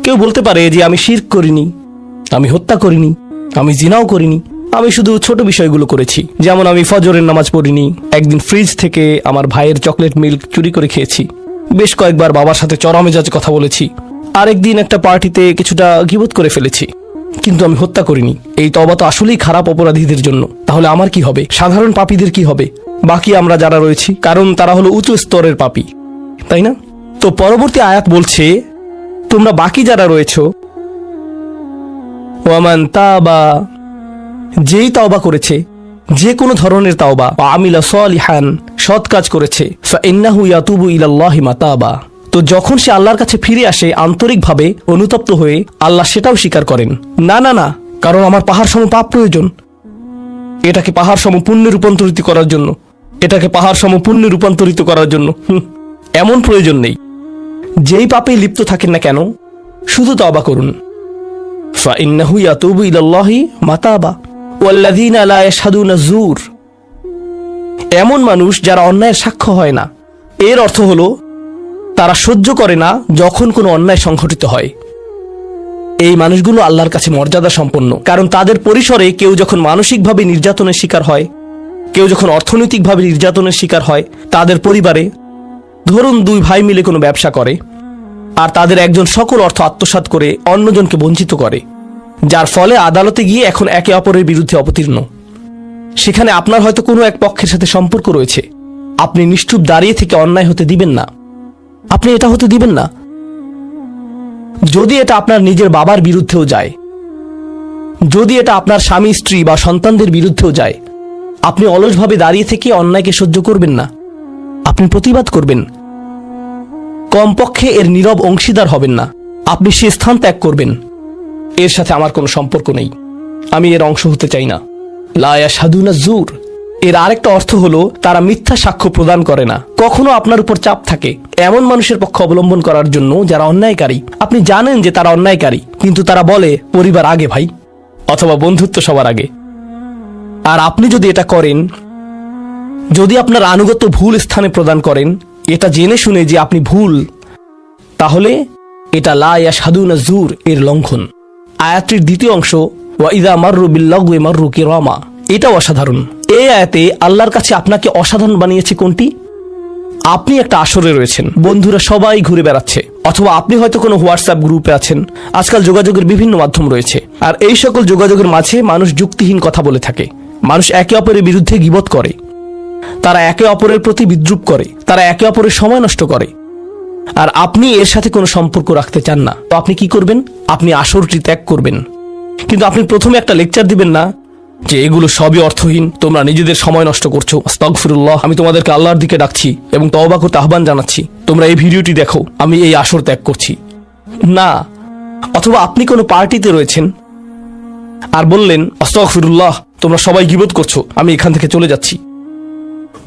কেউ বলতে পারে যে আমি শিরক করিনি, আমি হত্যা করিনি, আমি জিনাও করিনি, আমি শুধু ছোট বিষয়গুলো করেছি। যেমন আমি ফজরের নামাজ পড়িনি, একদিন ফ্রিজ থেকে আমার ভাইয়ের চকলেট মিল্ক চুরি করে খেয়েছি, বেশ কয়েকবার বাবার সাথে চড়া মেজাজে কথা বলেছি, আরেকদিন একটা পার্টিতে কিছুটা গীবত করে ফেলেছি, কিন্তু আমি হত্যা করিনি। এই তওবা তো আসলেই খারাপ অপরাধীদের জন্য। তাহলে আমার কি হবে? সাধারণ পাপীদের কি হবে? বাকি আমরা যারা রয়েছি, কারণ তারা হলো উঁচু স্তরের পাপী, তাই না? তো পরবর্তী আয়াত বলছে, তোমরা বাকি যারা রয়েছো, ওয়ামান তাবা, যেই তাওবা করেছে, যে কোনো ধরনের তাওবা, আমিলা সালিহান, সৎ কাজ করেছে, ফাইন্নাহু ইয়াতুবু ইলাল্লাহি মাতাবা, তো যখন সে আল্লাহর কাছে ফিরে আসে আন্তরিকভাবে অনুতপ্ত হয়ে, আল্লাহ সেটাও স্বীকার করেন। না না না, কারণ আমার পাহাড় সম পাপ প্রয়োজন, এটাকে পাহাড় সম পুণ্যে রূপান্তরিত করার জন্য, এটাকে পাহাড় সম পুণ্যে রূপান্তরিত করার জন্য এমন প্রয়োজন নেই। যেই পাপে লিপ্ত থাকেন না কেন, শুধু তওবা করুন। ফাইন্নাহু ইয়াতুবু ইলাল্লাহি মাতাবা ওয়াল্লাযীনা লা ইয়াশহাদুনা যুর, এমন মানুষ যারা অন্যায়ের সাক্ষ্য হয় না। এর অর্থ হলো তারা সহ্য করে না যখন কোনো অন্যায় সংঘটিত হয়। এই মানুষগুলো আল্লাহর কাছে মর্যাদা সম্পন্ন, কারণ তাদের পরিসরে কেউ যখন মানসিকভাবে নির্যাতনের শিকার হয়, কেউ যখন অর্থনৈতিকভাবে নির্যাতনের শিকার হয়, তাদের পরিবারে ধরুন দুই ভাই মিলে কোনো ব্যবসা করে, আর তাদের একজন সকল অর্থ আত্মসাৎ করে অন্যজনকে বঞ্চিত করে, যার ফলে আদালতে গিয়ে এখন একে অপরের বিরুদ্ধে অবতীর্ণ। সেখানে আপনার হয়তো কোনো এক পক্ষের সাথে সম্পর্ক রয়েছে, আপনি নিশ্চুপ দাঁড়িয়ে থেকে অন্যায় হতে দিবেন না, আপনি এটা হতে দিবেন না। যদি এটা আপনার নিজের বাবার বিরুদ্ধেও যায়, যদি এটা আপনার স্বামী স্ত্রী বা সন্তানদের বিরুদ্ধেও যায়, আপনি অলসভাবে দাঁড়িয়ে থেকে অন্যায়কে সহ্য করবেন না, আপনি প্রতিবাদ করবেন। কমপক্ষে এর নীরব অংশীদার হবেন না, আপনি সে স্থান ত্যাগ করবেন। এর সাথে আমার কোনো সম্পর্ক নেই, আমি এর অংশ হতে চাই না। লা ইয়াশহাদুনা যুর, এর আরেকটা অর্থ হলো তারা মিথ্যা সাক্ষ্য প্রদান করে না। কখনো আপনার উপর চাপ থাকে এমন মানুষের পক্ষ অবলম্বন করার জন্য যারা অন্যায়কারী। আপনি জানেন যে তারা অন্যায়কারী, কিন্তু তারা বলে পরিবার আগে ভাই, অথবা বন্ধুত্ব সবার আগে। আর আপনি যদি এটা করেন, যদি আপনার আনুগত্য ভুল স্থানে প্রদান করেন, এটা জেনে শুনে যে আপনি ভুল, তাহলে এটা লা ইয়াশহাদুনা যুর এর লঙ্ঘন। আয়াতটির দ্বিতীয় অংশ, ওয়া ইযা মাররু বিল্লাগwi মাররু কিরামা, এটাও অসাধারণ। এই আয়াতে আল্লাহর কাছে আপনাকে অসাধারণ বানিয়েছে কোনটি? আপনি একটা আসরে রয়েছেন, বন্ধুরা সবাই ঘুরে বেড়াচ্ছে, অথবা আপনি হয়তো কোনো হোয়াটসঅ্যাপ গ্রুপে আছেন। আজকাল যোগাযোগের বিভিন্ন মাধ্যম রয়েছে, আর এই সকল যোগাযোগের মাঝে মানুষ যুক্তিহীন কথা বলে থাকে, মানুষ একে অপরের বিরুদ্ধে গীবত করে, তারা একে অপরের প্রতি বিদ্রুপ করে, তারা একে অপরের সময় নষ্ট করে, আর আপনি এর সাথে কোনো সম্পর্ক রাখতে চান না। তো আপনি কি করবেন? আপনি আসরটি ত্যাগ করবেন। কিন্তু আপনি প্রথমে একটা লেকচার দিবেন না যে এগুলো সবই অর্থহীন, তোমরা নিজেদের সময় নষ্ট করছো, আস্তাগফিরুল্লাহ, আমি তোমাদেরকে আল্লাহর দিকে ডাকছি এবং তওবা করতে আহ্বান জানাচ্ছি, তোমরা এই ভিডিওটি দেখো, আমি এই আসর ত্যাগ করছি না। অথবা আপনি কোনো পার্টিতে রয়েছেন আর বললেন, আস্তাগফিরুল্লাহ, তোমরা সবাই গীবত করছো, আমি এখান থেকে চলে যাচ্ছি।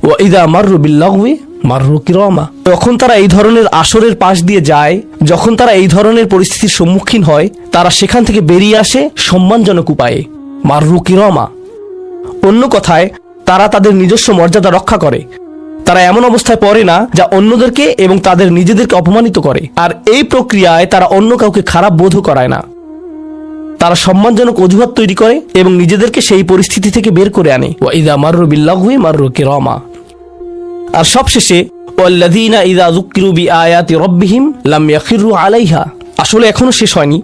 ওয়া ইযা মাররু বিল্লাগwi মাররু কিরামা, যখন তারা এই ধরনের আসরের পাশ দিয়ে যায়, যখন তারা এই ধরনের পরিস্থিতির সম্মুখীন হয়, তারা সেখান থেকে বেরিয়ে আসে সম্মানজনক উপায়ে, মাররু কিরামা। অন্য কথায়, তারা তাদের নিজস্ব মর্যাদা রক্ষা করে, তারা এমন অবস্থায় পড়ে না যা অন্যদেরকে এবং তাদের নিজেদেরকে অপমানিত করে। আর এই প্রক্রিয়ায় তারা অন্য কাউকে খারাপ বোধও করায় না, তারা সম্মানজনক অজুহাত তৈরি করে এবং নিজেদেরকে সেই পরিস্থিতি থেকে বের করে আনে। ওয়া ইযা মাররু বিল্লাগwi মাররু কিরামা। আর সবশেষে, ওয়াল্লাযীনা ইযা যুক্কিরু বিআয়াতি রাব্বিহিম লাম ইয়াখিরু আলাইহা, আসলে এখনো শেষ হয়নি,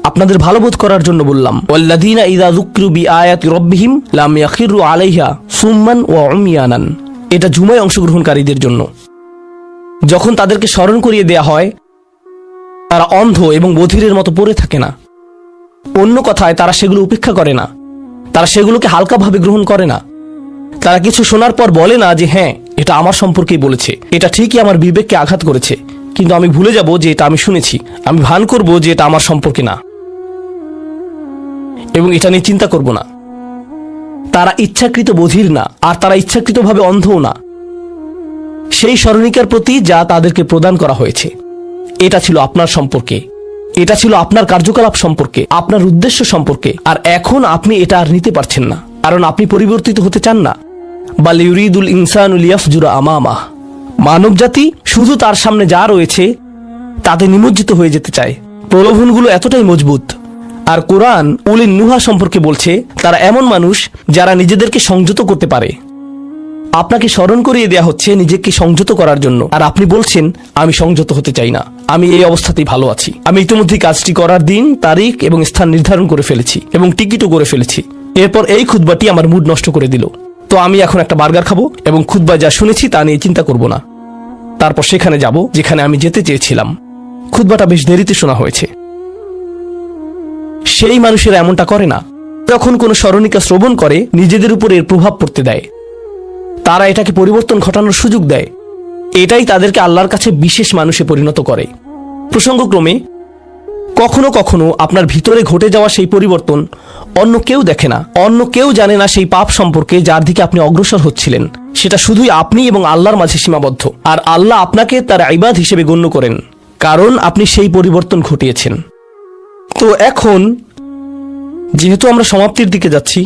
আপনাদের ভালো বোধ করার জন্য বললাম। ওয়াল্লাযীনা ইযা যুক্কিরু বিআয়াতি রাব্বিহিম লাম ইয়াখিরু আলাইহা সুম্মান ওয়া উময়ানান, এটা জুমায় অংশগ্রহণকারীদের জন্য। যখন তাদেরকে স্মরণ করিয়ে দেয়া হয়, তারা অন্ধ এবং বধিরের মতো পড়ে থাকে না। অন্য কথায়, তারা সেগুলো উপেক্ষা করে না, তারা সেগুলোকে হালকাভাবে গ্রহণ করে না। তারা কিছু শোনার পর বলে না যে হ্যাঁ, এটা আমার সম্পর্কেই বলেছে, এটা ঠিকই আমার বিবেককে আঘাত করেছে, কিন্তু আমি ভুলে যাব যে এটা আমি শুনেছি, আমি ভান করব যে এটা আমার সম্পর্কে না, এবং এটা নিয়ে চিন্তা করব না। তারা ইচ্ছাকৃত বধির না, আর তারা ইচ্ছাকৃতভাবে অন্ধও না। সেই স্মরণিকার প্রতি যা তাদেরকে প্রদান করা হয়েছে, এটা ছিল আপনার সম্পর্কে, এটা ছিল আপনার কার্যকলাপ সম্পর্কে, আপনার উদ্দেশ্য সম্পর্কে। আর এখন আপনি এটা আর নিতে পারছেন না, কারণ আপনি পরিবর্তিত হতে চান না। বাল ইউরিদুল ইনসানু লিয়াফজুরা আমামাহ, মানব জাতি শুধু তার সামনে যা রয়েছে তাতে নিমজ্জিত হয়ে যেতে চায়। প্রলোভনগুলো এতটাই মজবুত। আর কোরআন উলিন নুহা সম্পর্কে বলছে তারা এমন মানুষ যারা নিজেদেরকে সংযত করতে পারে। আপনাকে স্মরণ করিয়ে দেয়া হচ্ছে নিজেকে সংযত করার জন্য, আর আপনি বলছেন আমি সংযত হতে চাই না, আমি এই অবস্থাতেই ভালো আছি। আমি ইতিমধ্যে কাজটি করার দিন, তারিখ এবং স্থান নির্ধারণ করে ফেলেছি এবং টিকিটও করে ফেলেছি। এরপর এই খুতবাটি আমার মুড নষ্ট করে দিল। তো আমি এখন একটা বার্গার খাবো এবং খুতবায় যা শুনেছি তা নিয়ে চিন্তা করব না। তারপর সেখানে যাব যেখানে আমি যেতে চেয়েছিলাম। খুতবাটা বেশ দেরিতে শোনা হয়েছে। সেই মানুষেরা এমনটা করে না। যখন কোনো স্মরণিকা শ্রবণ করে নিজেদের উপর এর প্রভাব পড়তে দেয়, তারা এটাকে পরিবর্তন ঘটানোর সুযোগ দেয়। এটাই তাদেরকে আল্লাহর কাছে বিশেষ মানুষে পরিণত করে। প্রসঙ্গক্রমে কখনো কখনো আপনার ভিতরে ঘটে যাওয়া সেই পরিবর্তন অন্য কেউ দেখে না, অন্য কেউ জানে না সেই পাপ সম্পর্কে যার দিকে আপনি অগ্রসর হচ্ছিলেন। সেটা শুধুই আপনি এবং আল্লাহর মাঝে সীমাবদ্ধ। আর আল্লাহ আপনাকে তার ইবাদ হিসেবে গণ্য করেন, কারণ আপনি সেই পরিবর্তন ঘটিয়েছেন। তো এখন যেহেতু আমরা সমাপ্তির দিকে যাচ্ছি,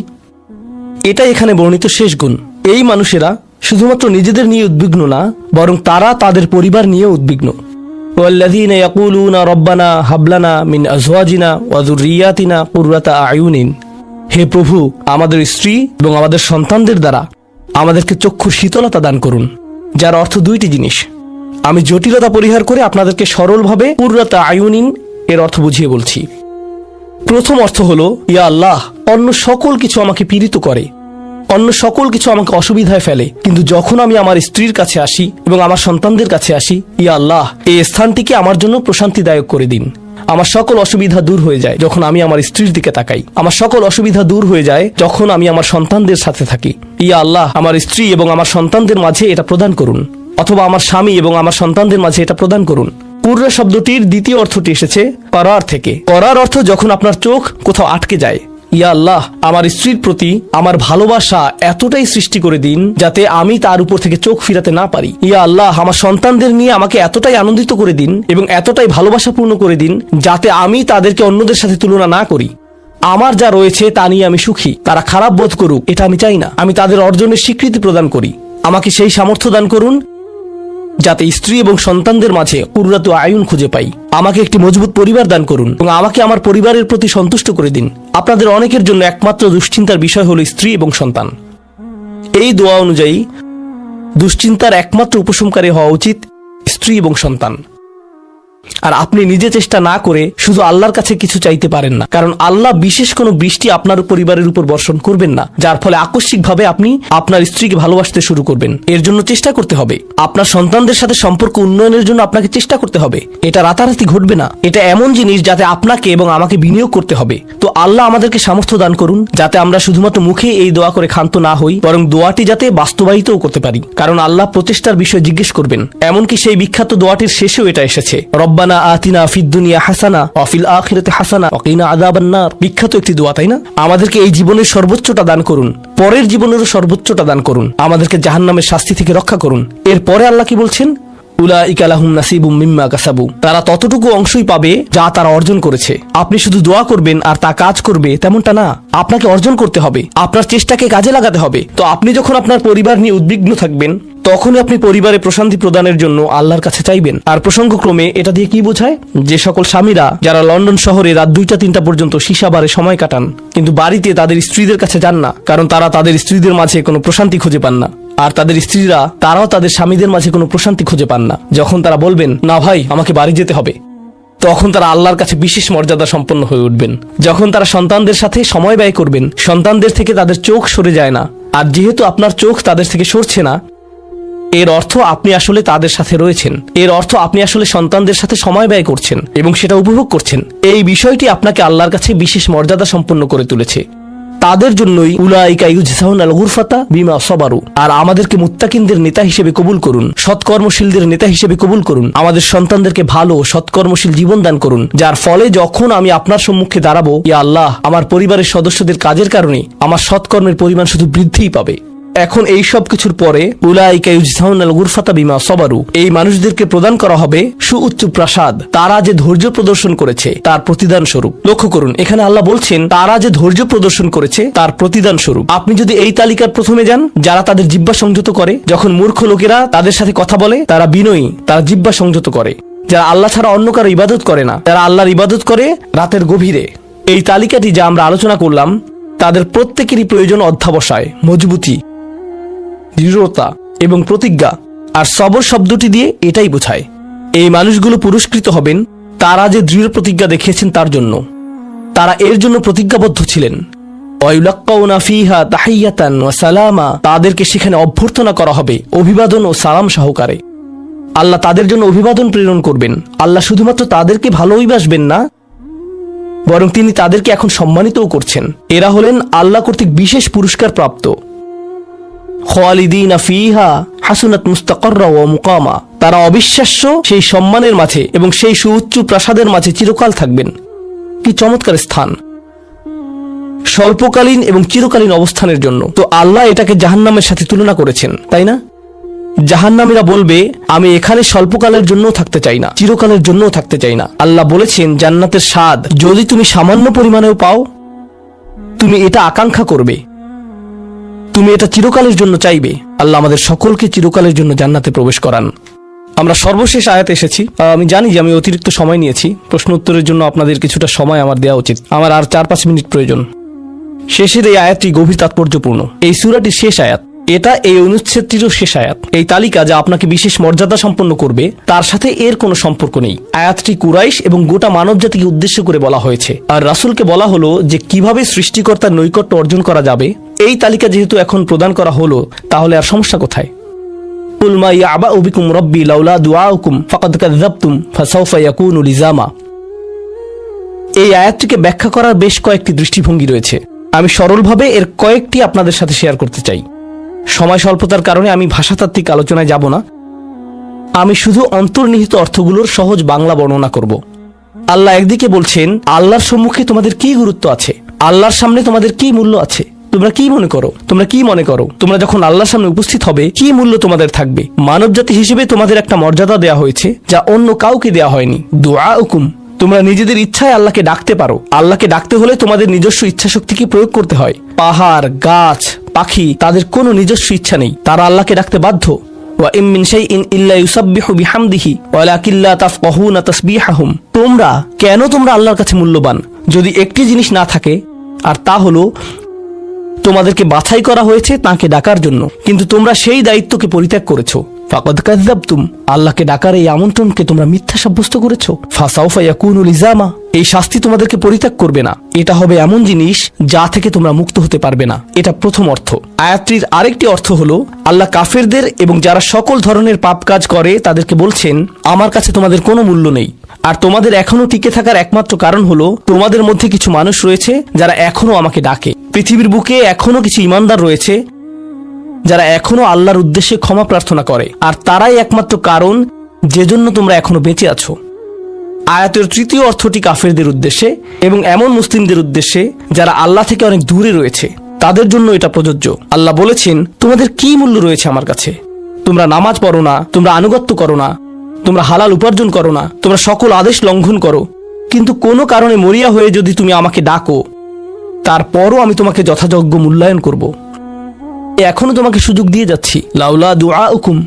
এটাই এখানে বর্ণিত শেষ গুণ। এই মানুষেরা শুধুমাত্র নিজেদের নিয়ে উদ্বিগ্ন না, বরং তারা তাদের পরিবার নিয়ে উদ্বিগ্ন। والذين يقولون ربنا هب لنا من أزواجنا وذرياتنا قرة أعين। হে প্রভু, আমাদের স্ত্রী এবং আমাদের সন্তানদের দ্বারা আমাদেরকে চক্ষুর শীতলতা দান করুন, যার অর্থ দুইটি জিনিস। আমি জটিলতা পরিহার করে আপনাদেরকে সরলভাবে কুররাতা আয়ুনিন এর অর্থ বুঝিয়ে বলছি। প্রথম অর্থ হলো, ইয়া আল্লাহ, অন্য সকল কিছু আমাকে পীড়িত করে, অন্য সকল কিছু আমাকে অসুবিধায় ফেলে, কিন্তু যখন আমি আমার স্ত্রীর কাছে আসি এবং আমার সন্তানদের কাছে আসি, ইয়া আল্লাহ, এই স্থানটিকে আমার জন্য প্রশান্তিদায়ক করে দিন। আমার সকল অসুবিধা দূর হয়ে যায় যখন আমি আমার স্ত্রীর দিকে তাকাই। আমার সকল অসুবিধা দূর হয়ে যায় যখন আমি আমার সন্তানদের সাথে থাকি। ইয়া আল্লাহ, আমার স্ত্রী এবং আমার সন্তানদের মাঝে এটা প্রদান করুন, অথবা আমার স্বামী এবং আমার সন্তানদের মাঝে এটা প্রদান করুন। কুররা শব্দটির দ্বিতীয় অর্থটি এসেছে করার থেকে। করার অর্থ যখন আপনার চোখ কোথাও আটকে যায়। ইয়া আল্লাহ, আমার স্ত্রীর প্রতি আমার ভালোবাসা এতটাই সৃষ্টি করে দিন যাতে আমি তার উপর থেকে চোখ ফিরাতে না পারি। ইয়া আল্লাহ, আমার সন্তানদের নিয়ে আমাকে এতটাই আনন্দিত করে দিন এবং এতটাই ভালোবাসাপূর্ণ করে দিন যাতে আমি তাদেরকে অন্যদের সাথে তুলনা না করি। আমার যা রয়েছে তা নিয়ে আমি সুখী, তারা খারাপ বোধ করুক এটা আমি চাই না। আমি তাদের অর্জনের স্বীকৃতি প্রদান করি। আমাকে সেই সামর্থ্য দান করুন যাতে স্ত্রী এবং সন্তানদের মাঝে কুররাতু আয়ুন খুঁজে পাই। আমাকে একটি মজবুত পরিবার দান করুন এবং আমাকে আমার পরিবারের প্রতি সন্তুষ্ট করে দিন। আপনাদের অনেকের জন্য একমাত্র দুশ্চিন্তার বিষয় হলো স্ত্রী এবং সন্তান। এই দোয়া অনুযায়ী দুশ্চিন্তার একমাত্র উপশমকারী হওয়া উচিত স্ত্রী এবং সন্তান। আর আপনি নিজে চেষ্টা না করে শুধু আল্লাহর কাছে কিছু চাইতে পারেন না, কারণ আল্লাহ বিশেষ কোনো বৃষ্টি আপনার পরিবারের উপর বর্ষণ করবেন না, যার ফলে আকস্মিকভাবে আপনি আপনার স্ত্রীকে ভালোবাসতে শুরু করবেন। এর জন্য চেষ্টা করতে হবে। আপনার সন্তানদের সাথে সম্পর্ক উন্নয়নের জন্য আপনাকে চেষ্টা করতে হবে। এটা রাতারাতি ঘটবে না। এটা এমন জিনিস যাতে আপনাকে এবং আমাকে বিনিয়োগ করতে হবে। তো আল্লাহ আমাদেরকে সামর্থ্য দান করুন যাতে আমরা শুধুমাত্র মুখে এই দোয়া করে ক্ষান্ত না হই, বরং দোয়াটি যাতে বাস্তবায়িতও করতে পারি, কারণ আল্লাহ প্রচেষ্টার বিষয়ে জিজ্ঞেস করবেন। এমনকি সেই বিখ্যাত দোয়াটির শেষেও এটা এসেছে, রব্বানা আতিনা ফিদ দুনিয়া হাসানা ওয়া ফিল আখিরাতি হাসানা ওয়া কিনা আযাবান নার। বিখ্যাত একটি দোয়া, তাই না? আমাদেরকে এই জীবনের সর্বোচ্চটা দান করুন, পরের জীবনেরও সর্বোচ্চটা দান করুন, আমাদেরকে জাহান্নামের শাস্তি থেকে রক্ষা করুন। এরপরে আল্লাহ কি বলছেন? উলাইকা লাহুম নাসিবুম মিম্মা কাসাবু। তারা ততটুকু অংশই পাবে যা তারা অর্জন করেছে। আপনি শুধু দোয়া করবেন আর তা কাজ করবে তেমনটা না। আপনাকে অর্জন করতে হবে, আপনার চেষ্টাকে কাজে লাগাতে হবে। তো আপনি যখন আপনার পরিবার নিয়ে উদ্বিগ্ন থাকবেন, তখনই আপনি পরিবারে প্রশান্তি প্রদানের জন্য আল্লাহর কাছে চাইবেন। আর প্রসঙ্গক্রমে এটা দিয়ে কি বোঝায়? যে সকল স্বামীরা যারা লন্ডন শহরে রাত 2টা-3টা পর্যন্ত সীসা বারে সময় কাটান, কিন্তু বাড়িতে তাদের স্ত্রীদের কাছে যান না, কারণ তারা তাদের স্ত্রীদের মাঝে কোনো প্রশান্তি খুঁজে পান না। আর তাদের স্ত্রীরা তারাও তাদের স্বামীদের মাঝে কোনো প্রশান্তি খুঁজে পান না। যখন তারা বলবেন, না ভাই আমাকে বাড়ি যেতে হবে, তখন তারা আল্লাহর কাছে বিশেষ মর্যাদা সম্পন্ন হয়ে উঠবেন। যখন তারা সন্তানদের সাথে সময় ব্যয় করবেন, সন্তানদের থেকে তাদের চোখ সরে যায় না। আর যেহেতু আপনার চোখ তাদের থেকে সরছে না, এর অর্থ আপনি আসলে তাদের সাথে রয়েছেন। এর অর্থ আপনি আসলে সন্তানদের সাথে সময় ব্যয় করছেন এবং সেটা উপভোগ করছেন। এই বিষয়টি আপনাকে আল্লাহর কাছে বিশেষ মর্যাদা সম্পন্ন করে তুলেছে। তাদের জন্যই উলাইকা ইউজজাউনাল গুরফাতা বিমা সাবারু। আর আমাদেরকে মুত্তাকিনদের নেতা হিসেবে কবুল করুন, সৎকর্মশীলদের নেতা হিসেবে কবুল করুন। আমাদের সন্তানদেরকে ভালো সৎকর্মশীল জীবন দান করুন, যার ফলে যখন আমি আপনার সম্মুখে দাঁড়াবো, ইয়া আল্লাহ, আমার পরিবারের সদস্যদের কাজের কারণে আমার সৎকর্মের পরিমাণ শুধু বৃদ্ধিই পাবে। এখন এই সব কিছুর পরে উলাইকা ইউজজাউনাল গুরফাতা বিমা সাবারু, এই মানুষদেরকে প্রদান করা হবে সুউচ্চ প্রাসাদ, তারা যে ধৈর্য প্রদর্শন করেছে তার প্রতিদান স্বরূপ। লক্ষ্য করুন, এখানে আল্লাহ বলছেন তারা যে ধৈর্য প্রদর্শন করেছে তার প্রতিদান স্বরূপ। আপনি যদি এই তালিকার প্রথমে যান, যারা তাদের জিহ্বা সংযত করে, যখন মূর্খ লোকেরা তাদের সাথে কথা বলে তারা বিনয়ী, তারা জিহ্বা সংযত করে। যারা আল্লাহ ছাড়া অন্য কারো ইবাদত করে না, যারা আল্লাহর ইবাদত করে রাতের গভীরে। এই তালিকাটি যা আমরা আলোচনা করলাম তাদের প্রত্যেকেরই প্রয়োজন অধ্যাবসায়, মজবুতি, দৃঢ়তা এবং প্রতিজ্ঞা। আর সবর শব্দটি দিয়ে এটাই বোঝায়। এই মানুষগুলো পুরস্কৃত হবেন তারা যে দৃঢ় প্রতিজ্ঞা দেখিয়েছেন তার জন্য। তারা এর জন্য প্রতিজ্ঞাবদ্ধ ছিলেন। ওয়ায়ুলাক্কাউনা ফিহা তাহিয়াতান ওয়া সালামা, তাদেরকে সেখানে অভ্যর্থনা করা হবে অভিবাদন ও সালাম সহকারে। আল্লাহ তাদের জন্য অভিবাদন প্রেরণ করবেন। আল্লাহ শুধুমাত্র তাদেরকে ভালোবাসবেন না, বরং তিনি তাদেরকে এখন সম্মানিতও করছেন। এরা হলেন আল্লাহ কর্তৃক বিশেষ পুরস্কার প্রাপ্ত। খালিদিনা ফিহা হাসুনাত মুস্তাকাররা ওয়া মুকামা, তারা অবিশ্বাস্য সেই সম্মানের মাঝে এবং সেই সুউচ্চ প্রাসাদের মাঝে চিরকাল থাকবেন। কি চমৎকার স্থান! স্বল্পকালীন এবং চিরকালীন অবস্থানের জন্য। তো আল্লাহ এটাকে জাহান্নামের সাথে তুলনা করেছেন, তাই না? জাহান্নামীরা বলবে, আমি এখানে স্বল্পকালের জন্য থাকতে চাই না, চিরকালের জন্য থাকতে চাই না। আল্লাহ বলেছেন, জান্নাতের স্বাদ যদি তুমি সামান্য পরিমাণেও পাও, তুমি এটা আকাঙ্ক্ষা করবে, তুমি এটা চিরকালের জন্য চাইবে। আল্লাহ আমাদের সকলকে চিরকালের জন্য জান্নাতে প্রবেশ করান। আমরা সর্বশেষ আয়াতে এসেছি। আমি জানি যে আমি অতিরিক্ত সময় নিয়েছি, প্রশ্ন উত্তরের জন্য আপনাদের কিছুটা সময় আমার দেওয়া উচিত। আমার আর 4-5 মিনিট প্রয়োজন। শেষের এই আয়াতটি গভীর তাৎপর্যপূর্ণ। এই সূরাটির শেষ আয়াত, এটা এই অনুচ্ছেদটিরও শেষ আয়াত। এই তালিকা যা আপনাকে বিশেষ মর্যাদা সম্পন্ন করবে তার সাথে এর কোনো সম্পর্ক নেই। আয়াতটি কুরাইশ এবং গোটা মানব জাতিকে উদ্দেশ্য করে বলা হয়েছে। আর রাসূলকে বলা হলো যে কিভাবে সৃষ্টিকর্তার নৈকট্য অর্জন করা যাবে। এই তালিকা যেহেতু এখন প্রদান করা হলো, তাহলে আর সমস্যা কোথায়? কুল মা ইয়াবাউ বিকুম রাব্বি লাউলা দুআউকুম ফাকাদ কাযাবতুম ফাসাউফা ইয়াকুনু লিজামা। এই আয়াতটিকে ব্যাখ্যা করার বেশ কয়েকটি দৃষ্টিভঙ্গি রয়েছে। আমি সরলভাবে এর কয়েকটি আপনাদের সাথে শেয়ার করতে চাই। সময় স্বল্পতার কারণে আমি ভাষাতাত্ত্বিক আলোচনায় যাব না। আমি শুধু অন্তর্নিহিত অর্থগুলোর সহজ বাংলা বর্ণনা করব। আল্লাহ একদিকে বলছেন, আল্লাহর সম্মুখে তোমাদের কি গুরুত্ব আছে, আল্লাহর সামনে তোমাদের কি মূল্য আছে, তোমরা কি মনে করো, তোমরা যখন আল্লাহর সামনে উপস্থিত হবে কি মূল্য তোমাদের থাকবে। মানবজাতি হিসেবে তোমাদের একটা মর্যাদা দেয়া হয়েছে যা অন্য কাউকে দেয়া হয়নি। দুআউকুম, তোমরা নিজেদের ইচ্ছায় আল্লাহকে ডাকতে পারো। আল্লাহকে ডাকতে হলে তোমাদের নিজস্ব ইচ্ছা শক্তিকে প্রয়োগ করতে হয়। পাহাড়, গাছ, পাখি, তাদের কোনো নিজস্ব ইচ্ছা নেই, তারা আল্লাহকে ডাকতে বাধ্য। ওয়া ইম মিন শাইইন ইল্লা ইউসাব্বিহু বিহামদিহি ওয়ালাকিন লা তাফকাহুনা তাসবিহাহুম। তোমরা আল্লাহর কাছে মূল্যবান যদি একটি জিনিস না থাকে, আর তা হলো তোমাদেরকে বাছাই করা হয়েছে তাকে ডাকার জন্য, কিন্তু তোমরা সেই দায়িত্বকে পরিত্যাগ করেছো। ফাকাদ কাযাবতুম, আল্লাহকে ডাকার এই আমন্ত্রণকে তোমরা মিথ্যা সাব্যস্ত করেছো। ফাসাউফা ইয়াকুনু লিজামা, এই শাস্তি তোমাদেরকে পরিত্যাগ করবে না। এটা হবে এমন জিনিস যা থেকে তোমরা মুক্ত হতে পারবে না। এটা প্রথম অর্থ। আয়াতটির আরেকটি অর্থ হলো, আল্লাহ কাফেরদের এবং যারা সকল ধরনের পাপ কাজ করে তাদেরকে বলছেন, আমার কাছে তোমাদের কোনো মূল্য নেই। আর তোমাদের এখনো টিকে থাকার একমাত্র কারণ হলো তোমাদের মধ্যে কিছু মানুষ রয়েছে যারা এখনো আমাকে ডাকে। পৃথিবীর বুকে এখনো কিছু ইমানদার রয়েছে যারা এখনো আল্লাহর উদ্দেশ্যে ক্ষমা প্রার্থনা করে, আর তারাই একমাত্র কারণ যে জন্য তোমরা এখনো বেঁচে আছো। আয়াতের তৃতীয় অর্থটি কাফেরদের উদ্দেশ্যে এবং এমন মুসলিমদের উদ্দেশ্যে যারা আল্লাহ থেকে অনেক দূরে রয়েছে, তাদের জন্য এটা প্রযোজ্য। আল্লাহ বলেছেন, তোমাদের কি মূল্য রয়েছে আমার কাছে? তোমরা নামাজ পড়ো না, তোমরা আনুগত্য করো না, তোমরা হালাল উপার্জন করো না, তোমরা সকল আদেশ লঙ্ঘন করো, কিন্তু কোনো কারণে মরিয়া হয়ে যদি তুমি আমাকে ডাকো, তারপরও আমি তোমাকে যথাযোগ্য মূল্যায়ন করব। এখনো তোমাকে সুযোগ দিয়ে যাচ্ছি, লাউলা দুআউকুম,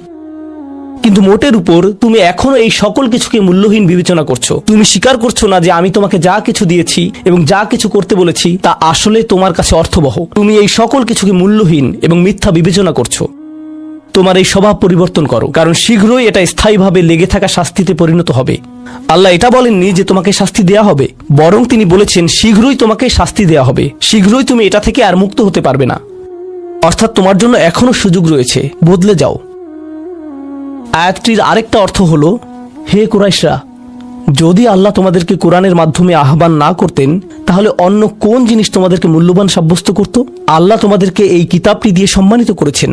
কিন্তু মোটের উপর তুমি এখনো এই সকল কিছুকে মূল্যহীন বিবেচনা করছো। তুমি স্বীকার করছো না যে আমি তোমাকে যা কিছু দিয়েছি এবং যা কিছু করতে বলেছি তা আসলে তোমার কাছে অর্থবহ। তুমি এই সকল কিছুকে মূল্যহীন এবং মিথ্যা বিবেচনা করছো। তোমার এই স্বভাব পরিবর্তন করো, কারণ শীঘ্রই এটা স্থায়ীভাবে লেগে থাকা শাস্তিতে পরিণত হবে। আল্লাহ এটা বলেননি যে তোমাকে শাস্তি দেয়া হবে, বরং তিনি বলেছেন শীঘ্রই তোমাকে শাস্তি দেয়া হবে, শীঘ্রই তুমি এটা থেকে আর মুক্ত হতে পারবে না। অর্থাৎ তোমার জন্য এখনো সুযোগ রয়েছে, বদলে যাও। আয়াতটির আরেকটা অর্থ হলো, হে কুরাইশরা, যদি আল্লাহ তোমাদেরকে কোরআনের মাধ্যমে আহ্বান না করতেন তাহলে অন্য কোন জিনিস তোমাদেরকে মূল্যবান সাব্যস্ত করত? আল্লাহ তোমাদেরকে এই কিতাবটি দিয়ে সম্মানিত করেছেন,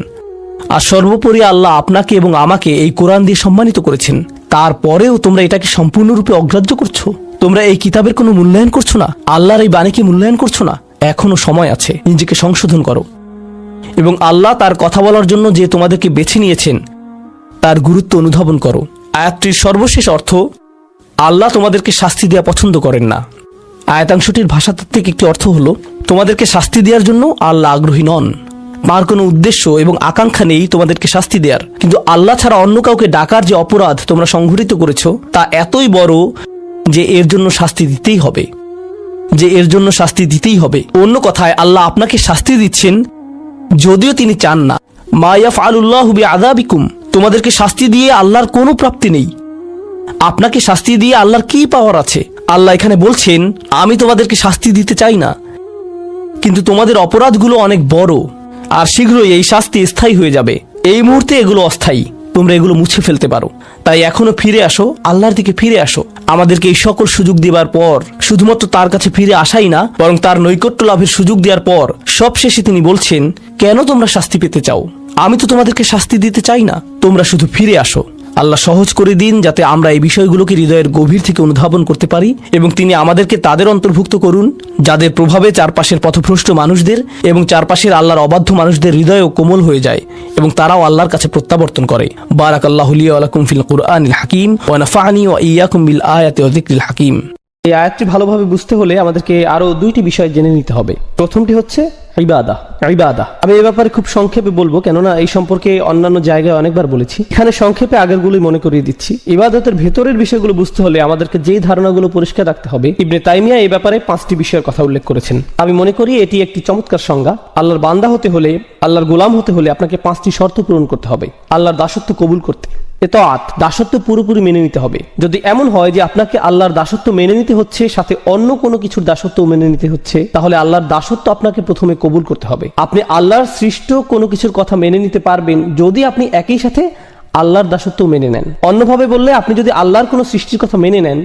আর সর্বোপরি আল্লাহ আপনাকে এবং আমাকে এই কোরআন দিয়ে সম্মানিত করেছেন। তারপরেও তোমরা এটাকে সম্পূর্ণরূপে অগ্রাহ্য করছো। তোমরা এই কিতাবের কোনো মূল্যায়ন করছো না, আল্লাহর এই বাণীকে মূল্যায়ন করছো না। এখনো সময় আছে, নিজেকে সংশোধন করো এবং আল্লাহ তার কথা বলার জন্য যে তোমাদেরকে বেছে নিয়েছেন তার গুরুত্ব অনুধাবন করো। আয়াতটির সর্বশেষ অর্থ, আল্লাহ তোমাদেরকে শাস্তি দেওয়া পছন্দ করেন না। আয়াতাংশটির ভাষাতাত্ত্বিক একটি অর্থ হলো, তোমাদেরকে শাস্তি দেওয়ার জন্য আল্লাহ আগ্রহী নন। তার কোনো উদ্দেশ্য এবং আকাঙ্ক্ষা নেই তোমাদেরকে শাস্তি দেওয়ার, কিন্তু আল্লাহ ছাড়া অন্য কাউকে ডাকার যে অপরাধ তোমরা সংঘটিত করেছো তা এতই বড় যে এর জন্য শাস্তি দিতেই হবে। অন্য কথায় আল্লাহ আপনাকে শাস্তি দিচ্ছেন যদিও তিনি চান না। মা ইয়াফআলুল্লাহু বিআযাবিকুম, তোমাদেরকে শাস্তি দিয়ে আল্লাহর কোনো প্রাপ্তি নেই। আপনাকে শাস্তি দিয়ে আল্লাহর কি পাওয়ার আছে? আল্লাহ এখানে বলছেন আমি তোমাদেরকে শাস্তি দিতে চাই না, কিন্তু তোমাদের অপরাধগুলো অনেক বড় আর শীঘ্রই এই শাস্তি স্থায়ী হয়ে যাবে। এই মুহূর্তে এগুলো অস্থায়ী, তোমরা এগুলো মুছে ফেলতে পারো। তাই এখনো ফিরে আসো, আল্লাহর দিকে ফিরে আসো। আমাদেরকে এই সকল সুযোগ দেওয়ার পর শুধুমাত্র তার কাছে ফিরে আসাই না, বরং তার নৈকট্য লাভের সুযোগ দেওয়ার পর সবশেষে তিনি বলছেন কেন তোমরা শাস্তি পেতে চাও? আমি তো তোমাদেরকে শাস্তি দিতে চাই না, তোমরা শুধু ফিরে আসো। আল্লাহ সহজ করে দিন যাতে আমরা এই বিষয়গুলোকে হৃদয়ের গভীর থেকে অনুধাবন করতে পারি, এবং তিনি আমাদেরকে তাদের অন্তর্ভুক্ত করুন যাদের প্রভাবে চারপাশের পথভ্রষ্ট মানুষদের এবং চারপাশের আল্লাহর অবাধ্য মানুষদের হৃদয়ও কোমল হয়ে যায় এবং তারাও আল্লাহর কাছে প্রত্যাবর্তন করে। বারাকাল্লাহু লি ওয়া লাকুম ফিল কুরআনিল হাকিম ওয়া নাফা'নি ওয়া ইয়্যাকুম বিল আয়াতি ওয়া যিকরিল হাকিম। এই আয়াতটি ভালোভাবে বুঝতে হলে আমাদেরকে আরো দুইটি বিষয় জেনে নিতে হবে। প্রথমটি হচ্ছে ইবাদা। আমি এই ব্যাপারে খুব সংক্ষেপে বলবো, কেননা এই সম্পর্কে অন্যান্য জায়গায় অনেকবার বলেছি। এখানে সংক্ষেপে আগেরগুলোই মনে করিয়ে দিচ্ছি। ইবাদতের ভেতরের বিষয়গুলো বুঝতে হলে আমাদেরকে যেই ধারণাগুলো পরিষ্কার রাখতে হবে, ইবনে তাইমিয়া এই ব্যাপারে 5টি বিষয়ের কথা উল্লেখ করেছেন। আমি মনে করি এটি একটি চমৎকার সংজ্ঞা। আল্লাহর বান্দা হতে হলে, আল্লাহর গোলাম হতে হলে আপনাকে 5টি শর্ত পূরণ করতে হবে। আল্লাহর দাসত্ব কবুল করতে, ইতাআত, দাসত্ব পুরোপুরি মেনে নিতে হবে। যদি এমন হয় যে আপনাকে আল্লাহর দাসত্ব মেনে নিতে হচ্ছে, সাথে অন্য কোনো কিছুর দাসত্ব মেনে নিতে হচ্ছে, তাহলে আল্লাহর দাসত্ব আপনাকে প্রথমে কবুল করতে হবে। আপনি আল্লাহর সৃষ্ট কোনো কিছুর কথা মেনে নিতে পারবেন যদি আপনি একই সাথে আল্লাহর দাসত্ব মেনে নেন। অন্যভাবে বললে, আপনি যদি আল্লাহর কোনো সৃষ্টির কথা মেনে নেন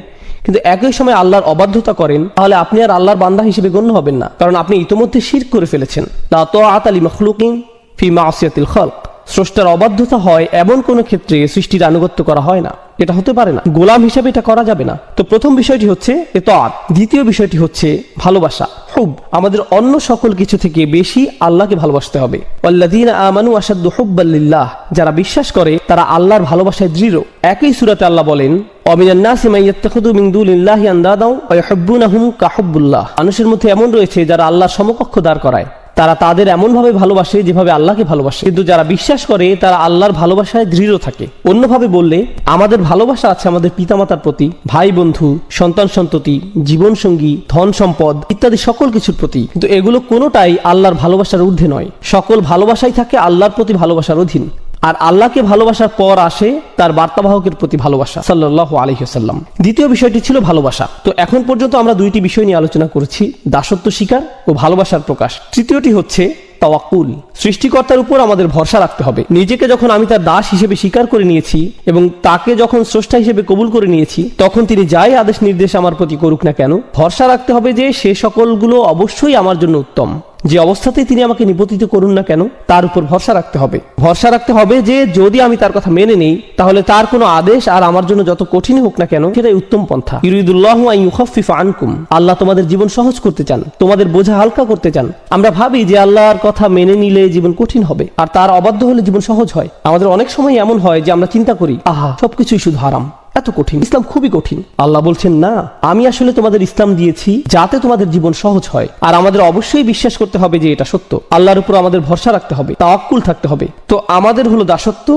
কিন্তু একই সময় আল্লাহর অবাধ্যতা করেন, তাহলে আপনি আর আল্লাহর বান্দা হিসেবে গণ্য হবেন না, কারণ আপনি ইতোমধ্যে শিরক করে ফেলেছেন। লা তাআতা লি মাখলুকিন ফি মাসিয়াতিল খালক। স্রষ্টার অবাধ্যতা হয় এমন কোনো ক্ষেত্রে সৃষ্টির আনুগত্য করা হয় না, এটা হতে পারে না। গোলাম হিসেবে এটা করা যাবে না। তো প্রথম বিষয়টি হচ্ছে ইতাআত। দ্বিতীয় বিষয়টি হচ্ছে ভালোবাসা, হুব। আমাদের অন্য সকল কিছু থেকে বেশি আল্লাহকে ভালোবাসতে হবে। ওয়াল্লাযীনা আমানু আশাদ্দু হুব্বাল লিল্লাহ, যারা বিশ্বাস করে তারা আল্লাহর ভালোবাসায় দৃঢ়। একই সূরাতে আল্লাহ বলেন ওয়ামিনান নাসি মান ইয়াত্তাখিযু মিন দুনিল্লাহি আনদাদাও ওয়া ইউহিব্বুনাহুম কাহুব্বুল্লাহ। মানুষের মধ্যে এমন রয়েছে যারা আল্লাহর সমকক্ষ দাঁড় করায়, তারা তাদের এমনভাবে ভালোবাসে যেভাবে আল্লাহকে ভালোবাসে, কিন্তু যারা বিশ্বাস করে তারা আল্লাহর ভালোবাসায় দৃঢ় থাকে। অন্যভাবে বললে, আমাদের ভালোবাসা আছে আমাদের পিতামাতার প্রতি, ভাই বন্ধু, সন্তান সন্ততি, জীবন সঙ্গী, ধন সম্পদ ইত্যাদি সকল কিছুর প্রতি, কিন্তু এগুলো কোনোটাই আল্লাহর ভালোবাসার ঊর্ধ্বে নয়। সকল ভালোবাসাই থাকে আল্লাহর প্রতি ভালোবাসার অধীন। আর আল্লাহকে ভালোবাসার পর আসে তার বার্তাবাহকের প্রতি ভালোবাসা, সাল্লাল্লাহু আলাইহি ওয়াসাল্লাম। দ্বিতীয় বিষয়টি ছিল ভালোবাসা। তো এখন পর্যন্ত আমরা দুইটি বিষয় নিয়ে আলোচনা করেছি, দাসত্ব স্বীকার ও ভালোবাসার প্রকাশ। তৃতীয়টি হচ্ছে তাওয়াক্কুল। সৃষ্টিকর্তার উপর আমাদের ভরসা রাখতে হবে। নিজেকে যখন আমি তার দাস হিসেবে স্বীকার করে নিয়েছি এবং তাকে যখন স্রষ্টা হিসেবে কবুল করে নিয়েছি, তখন তিনি যাই আদেশ নির্দেশ আমার প্রতি করুক না কেন, ভরসা রাখতে হবে যে সে সকলগুলো অবশ্যই আমার জন্য উত্তম। যে অবস্থাতেই তিনি আমাকে নিপতিত করুন না কেন, তার উপর ভরসা রাখতে হবে। ভরসা রাখতে হবে যে যদি আমি তার কথা মেনে নেই, তাহলে তার কোনো আদেশ আর আমার জন্য যত কঠিন হোক না কেন, সেটাই উত্তম পন্থা। ইউরিদুল্লাহু আন ইউখাফফিফা আনকুম, আল্লাহ তোমাদের জীবন সহজ করতে চান, তোমাদের বোঝা হালকা করতে চান। আমরা ভাবি যে আল্লাহর কথা মেনে নিলে জীবন কঠিন হবে আর তার অবাধ্য হলে জীবন সহজ হয়। আমাদের অনেক সময় এমন হয় যে আমরা চিন্তা করি, আহা, সবকিছুই শুধু হারাম, এত কঠিন, ইসলাম খুবই কঠিন। আল্লাহ বলছেন, না, আমি আসলে তোমাদের ইসলাম দিয়েছি যাতে তোমাদের জীবন সহজ হয়। আর আমাদের অবশ্যই বিশ্বাস করতে হবে যে এটা সত্য। আল্লাহর উপর আমাদের ভরসা রাখতে হবে, তাওয়াক্কুল থাকতে হবে। তো আমাদের হলো দাসত্ব,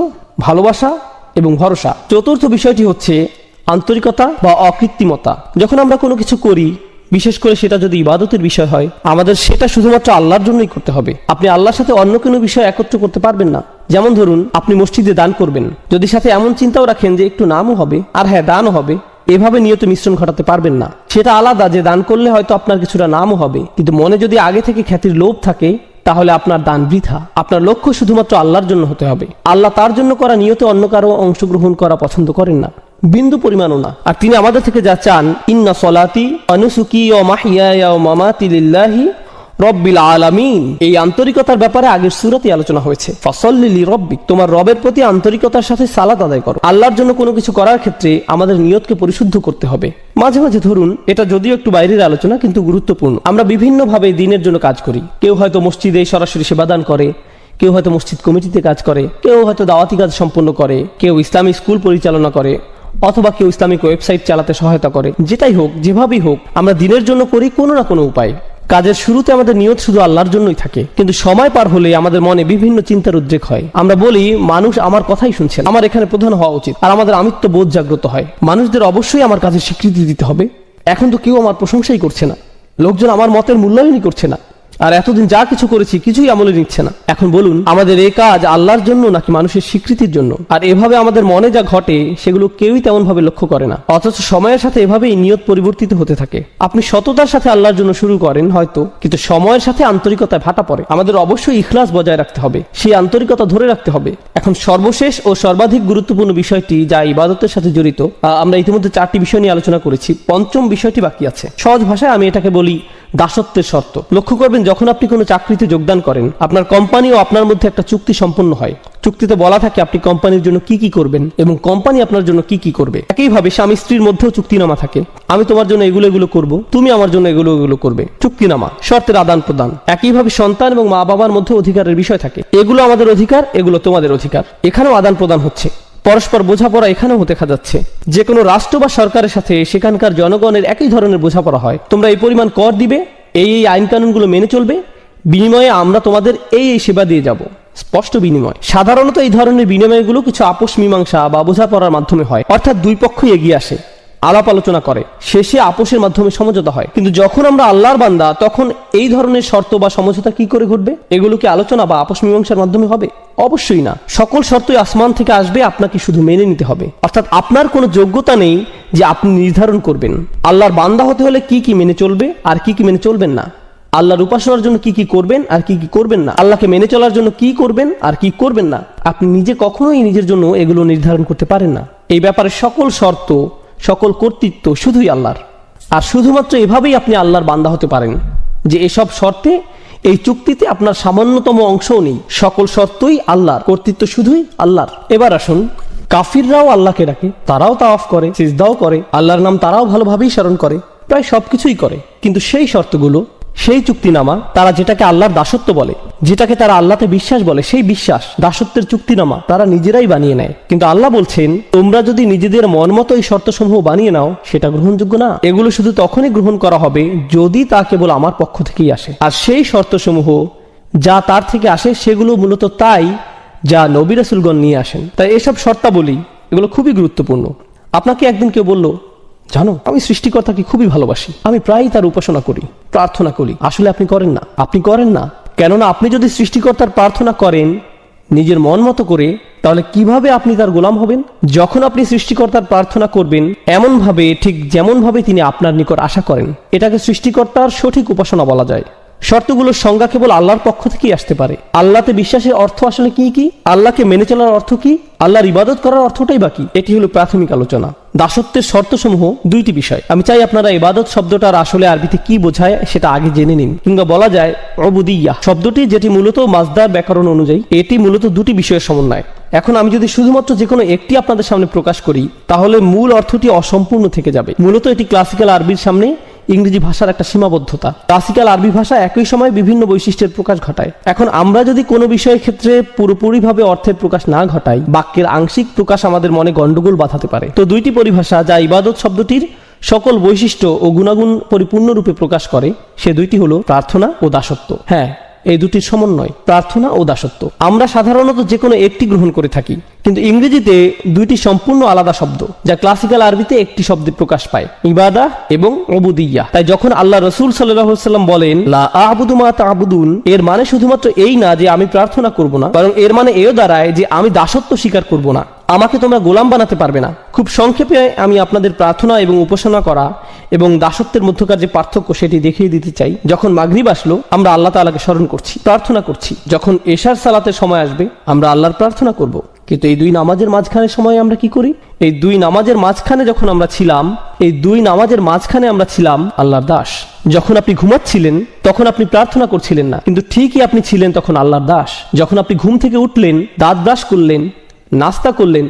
ভালোবাসা এবং ভরসা। চতুর্থ বিষয়টি হচ্ছে আন্তরিকতা বা অকৃত্রিমতা। যখন আমরা কোনো কিছু করি, বিশেষ করে সেটা যদি ইবাদতের বিষয় হয়, আমাদের সেটা শুধুমাত্র আল্লাহর জন্যই করতে হবে। আপনি আল্লাহর সাথে অন্য কোনো বিষয় একত্র করতে পারবেন না। যেমন ধরুন, আপনি মসজিদে দান করবেন, যদি সাথে এমন চিন্তাও রাখেন যে একটু নামও হবে আর হ্যাঁ দানও হবে, এভাবে নিয়তে মিশ্রণ ঘটাতে পারবেন না। সেটা আলাদা যে দান করলে হয়তো আপনার কিছুটা নামও হবে, কিন্তু মনে যদি আগে থেকে খ্যাতির লোভ থাকে, তাহলে আপনার দান বৃথা। আপনার লক্ষ্য শুধুমাত্র আল্লাহর জন্য হতে হবে। আল্লাহ তার জন্য করা নিয়তে অন্য কারো অংশগ্রহণ করা পছন্দ করেন না, বিন্দু পরিমাণও না। আর তিনি আমাদের থেকে যা চান, ইন্না সলাতি ওয়া নুসুকি ওয়া মাহইয়ায়া ওয়া মামাতি লিল্লাহি রব্বিল আলামিন, এই আন্তরিকতার ব্যাপারে আগের সূরাতে আলোচনা হয়েছে। ফাসাল্লি লিরাব্বিক, তোমার রবের প্রতি আন্তরিকতার সাথে সালাত আদায় করো। আল্লাহর জন্য কোনো কিছু করার ক্ষেত্রে আমাদের নিয়তকে পরিশুদ্ধ করতে হবে। মাঝে মাঝে ধরুন, এটা যদিও একটু বাইরের আলোচনা কিন্তু গুরুত্বপূর্ণ, আমরা বিভিন্নভাবে দিনের জন্য কাজ করি। কেউ হয়তো মসজিদে সরাসরি সেবাদান করে, কেউ হয়তো মসজিদ কমিটিতে কাজ করে, কেউ হয়তো দাওয়াতি কাজ সম্পন্ন করে, কেউ ইসলামী স্কুল পরিচালনা করে, অথবা কেউ ইসলামিক ওয়েবসাইট চালাতে সহায়তা করে। যেটাই হোক, যেভাবেই হোক, আমরা দিনের জন্য করি কোনো না কোনো উপায়। কাজের শুরুতে আমাদের নিয়ত শুধু আল্লাহর জন্যই থাকে, কিন্তু সময় পার হলে আমাদের মনে বিভিন্ন চিন্তার উদ্রেক হয়। আমরা বলি মানুষ আমার কথাই শুনছে না, আমার এখানে প্রধান হওয়া উচিত, আর আমাদের আমিত্ব বোধ জাগ্রত হয়। মানুষদের অবশ্যই আমার কাজের স্বীকৃতি দিতে হবে। এখন তো কেউ আমার প্রশংসাই করছে না, লোকজন আমার মতের মূল্যায়নই করছে না, আর এতদিন যা কিছু করেছি কিছুই আমলে নিচ্ছে না। এখন বলুন, আমাদের এই কাজ আল্লাহর জন্য নাকি মানুষের স্বীকৃতির জন্য? আর এভাবে আমাদের মনে যা ঘটে সেগুলো কেউই তেমন ভাবে লক্ষ্য করে না, অথচ সময়ের সাথে এভাবেই নিয়ত পরিবর্তিত হতে থাকে। আপনি সততার সাথে আল্লাহর জন্য শুরু করেন হয়তো, কিন্তু সময়ের সাথে আন্তরিকতায় ভাটা পড়ে। আমাদের অবশ্যই ইখলাস বজায় রাখতে হবে, সেই আন্তরিকতা ধরে রাখতে হবে। এখন সর্বশেষ ও সর্বাধিক গুরুত্বপূর্ণ বিষয়টি যা ইবাদতের সাথে জড়িত, আমরা ইতিমধ্যে 4টি বিষয় নিয়ে আলোচনা করেছি, পঞ্চম বিষয়টি বাকি আছে। সহজ ভাষায় আমি এটাকে বলি দাসত্বের শর্ত। লক্ষ্য করবেন, যখন আপনি কোনো চাকরিতে যোগদান করেন, আপনার কোম্পানি ও আপনার মধ্যে একটা চুক্তি সম্পন্ন হয়। চুক্তিতে বলা থাকে আপনি কোম্পানির জন্য কি কি করবেন এবং কোম্পানি আপনার জন্য কি কি করবে। একইভাবে স্বামী স্ত্রীর মধ্যেও চুক্তিনামা থাকে, আমি তোমার জন্য এগুলো এগুলো করব, তুমি আমার জন্য এগুলো এগুলো করবে। চুক্তিনামা, শর্তের আদান প্রদান। একইভাবে সন্তান এবং মা বাবার মধ্যে অধিকারের বিষয় থাকে, এগুলো আমাদের অধিকার, এগুলো তোমাদের অধিকার। এখানেও আদান প্রদান হচ্ছে, পরস্পর বোঝাপড়া এখানেও দেখা যাচ্ছে। যে কোনো রাষ্ট্র বা সরকারের সাথে সেখানকার জনগণের একই ধরনের বোঝাপড়া হয়। তোমরা এই পরিমাণ কর দিবে, এই এই আইন কানুনগুলো মেনে চলবে, বিনিময়ে আমরা তোমাদের এই এই সেবা দিয়ে যাব। স্পষ্ট বিনিময়। সাধারণত এই ধরনের বিনিময়গুলো কিছু আপোষ মীমাংসা বা বোঝাপড়ার মাধ্যমে হয়, অর্থাৎ দুই পক্ষই এগিয়ে আসে, আলাপ আলোচনা করে, শেষে আপোষের মাধ্যমে সমঝোতা হয়। কিন্তু যখন আমরা আল্লাহর বান্দা, তখন এই ধরনের শর্ত বা সমঝোতা কি করে ঘটবে? এগুলো কি আলোচনা বা আপোষ মীমাংসার মাধ্যমে হবে? অবশ্যই না। সকল শর্তই আসমান থেকে আসবে, আপনাকে শুধু মেনে নিতে হবে। অর্থাৎ আপনার কোনো যোগ্যতা নেই যে আপনি নির্ধারণ করবেন আল্লাহর বান্দা হতে হলে কি কি মেনে চলবে আর কি কি মেনে চলবেন না, আল্লাহর উপাসনার জন্য কি কি করবেন আর কি কি করবেন না, আল্লাহকে মেনে চলার জন্য কি করবেন আর কি করবেন না। আপনি নিজে কখনোই নিজের জন্য এগুলো নির্ধারণ করতে পারেন না। এই ব্যাপারে সকল শর্ত, সকল কর্তৃত্ব শুধুই আল্লাহর। আর শুধুমাত্র এভাবেই আপনি আল্লাহর বান্দা হতে পারেন যে এসব শর্তে, এই চুক্তিতে আপনার সামান্যতম অংশও নেই। সকল শর্তই আল্লাহর, কর্তৃত্ব শুধুই আল্লাহর। এবার আসুন, কাফিররাও আল্লাহকে ডাকে, তারাও তাওয়াফ করে, সিজদাও করে, আল্লাহর নাম তারাও ভালোভাবেই স্মরণ করে, প্রায় সবকিছুই করে। কিন্তু সেই শর্তগুলো, সেই চুক্তিনামা, তারা যেটাকে আল্লাহর দাসত্ব বলে, যেটাকে তারা আল্লাহতে বিশ্বাস বলে, সেই বিশ্বাস, দাসত্বের চুক্তিনামা তারা নিজেরাই বানিয়ে নেয়। কিন্তু আল্লাহ বলছেন, তোমরা যদি নিজেদের মন মতো এই শর্তসমূহ বানিয়ে নাও, সেটা গ্রহণযোগ্য না। এগুলো শুধু তখনই গ্রহণ করা হবে যদি তা কেবল আমার পক্ষ থেকেই আসে। আর সেই শর্তসমূহ যা তার থেকে আসে, সেগুলো মূলত তাই যা নবী রাসূলগণ নিয়ে আসেন। তাই এসব শর্তাবলী, এগুলো খুবই গুরুত্বপূর্ণ। আপনাকে একদিন কেউ বলল, জানো, আমি সৃষ্টিকর্তাকে খুবই ভালোবাসি, আমি প্রায়ই তার উপাসনা করি, প্রার্থনা করি। আসলে আপনি করেন না, আপনি করেন না। কেননা আপনি যদি সৃষ্টিকর্তার প্রার্থনা করেন নিজের মন মতো করে, তাহলে কিভাবে আপনি তার গোলাম হবেন? যখন আপনি সৃষ্টিকর্তার প্রার্থনা করবেন এমন ভাবে, ঠিক যেমন ভাবে তিনি আপনার নিকট আশা করেন, এটাকে সৃষ্টিকর্তার সঠিক উপাসনা বলা যায়। শর্তগুলোর সংজ্ঞা কেবল আল্লাহর পক্ষ থেকেই আসতে পারে। আল্লাহতে বিশ্বাসের অর্থ আসলে কি কি? আল্লাহকে মেনে চলার অর্থ কি? আল্লাহর ইবাদত করার অর্থটাই বাকি। এটি হলো প্রাথমিক আলোচনা। দাসত্বের শর্তসমূহ 2টি বিষয়। আমি চাই আপনারা ইবাদত শব্দটার আসলে আরবিতে কি বোঝায় সেটা আগে জেনে নিন। কিংবা বলা যায় উবুদিয়্যাহ শব্দটি, যেটি মূলত মাজদার ব্যাকরণ অনুযায়ী, এটি মূলত 2টি বিষয়ের সমন্বয়। এখন আমি যদি শুধুমাত্র যে কোনো একটি আপনাদের সামনে প্রকাশ করি, তাহলে মূল অর্থটি অসম্পূর্ণ থেকে যাবে। মূলত এটি ক্লাসিক্যাল আরবির সামনে ইংরেজি ভাষার একটা সীমাবদ্ধতা। ক্লাসিক্যাল আরবি ভাষা একই সময় বিভিন্ন বৈশিষ্ট্যের প্রকাশ ঘটায়। এখন আমরা যদি কোনো বিষয়ের ক্ষেত্রে পুরোপুরিভাবে অর্থের প্রকাশ না ঘটাই, বাক্যের আংশিক প্রকাশ আমাদের মনে গন্ডগোল বাঁধাতে পারে। তো 2টি পরিভাষা যা ইবাদত শব্দটির সকল বৈশিষ্ট্য ও গুণাগুণ পরিপূর্ণরূপে প্রকাশ করে, সে 2টি হলো প্রার্থনা ও দাসত্ব। হ্যাঁ, এই 2টির সমন্বয়, প্রার্থনা ও দাসত্ব। আমরা সাধারণত যে কোনো একটি গ্রহণ করে থাকি, কিন্তু ইংরেজিতে 2টি সম্পূর্ণ আলাদা শব্দ, যা ক্লাসিক্যাল আরবিতে একটি শব্দে প্রকাশ পায়, ইবাদাহ এবং উবুদিয়্যাহ। তাই যখন আল্লাহ রাসূল সাল্লাল্লাহু আলাইহি ওয়াসাল্লাম বলেন লা আ'বুদু মা তা'বুদুন, এর মানে শুধুমাত্র এই না যে আমি প্রার্থনা করব না, বরং এর মানে এও দাঁড়ায় যে আমি দাসত্ব স্বীকার করব না, আমাকে তোমরা গোলাম বানাতে পারবে না। খুব সংক্ষেপে আমি আপনাদের প্রার্থনা এবং উপাসনা করা এবং দাসত্বের মধ্যকার যে পার্থক্য সেটি দেখিয়ে দিতে চাই। যখন মাগরিব আসলো, আমরা আল্লাহ তাআলাকে স্মরণ করছি, প্রার্থনা করছি। যখন এশার সালাতের সময় আসবে, আমরা আল্লাহর প্রার্থনা করব। কিন্তু এই 2 নামাজের মাঝখানে সময় আমরা কি করি? এই 2 নামাজের মাঝখানে যখন আমরা ছিলাম, এই 2 নামাজের মাঝখানে আমরা ছিলাম আল্লাহর দাস। যখন আপনি ঘুমাচ্ছিলেন তখন আপনি প্রার্থনা করছিলেন না, কিন্তু ঠিকই আপনি ছিলেন তখন আল্লাহর দাস। যখন আপনি ঘুম থেকে উঠলেন, দাঁত ব্রাশ করলেন, নাস্তা করলেন,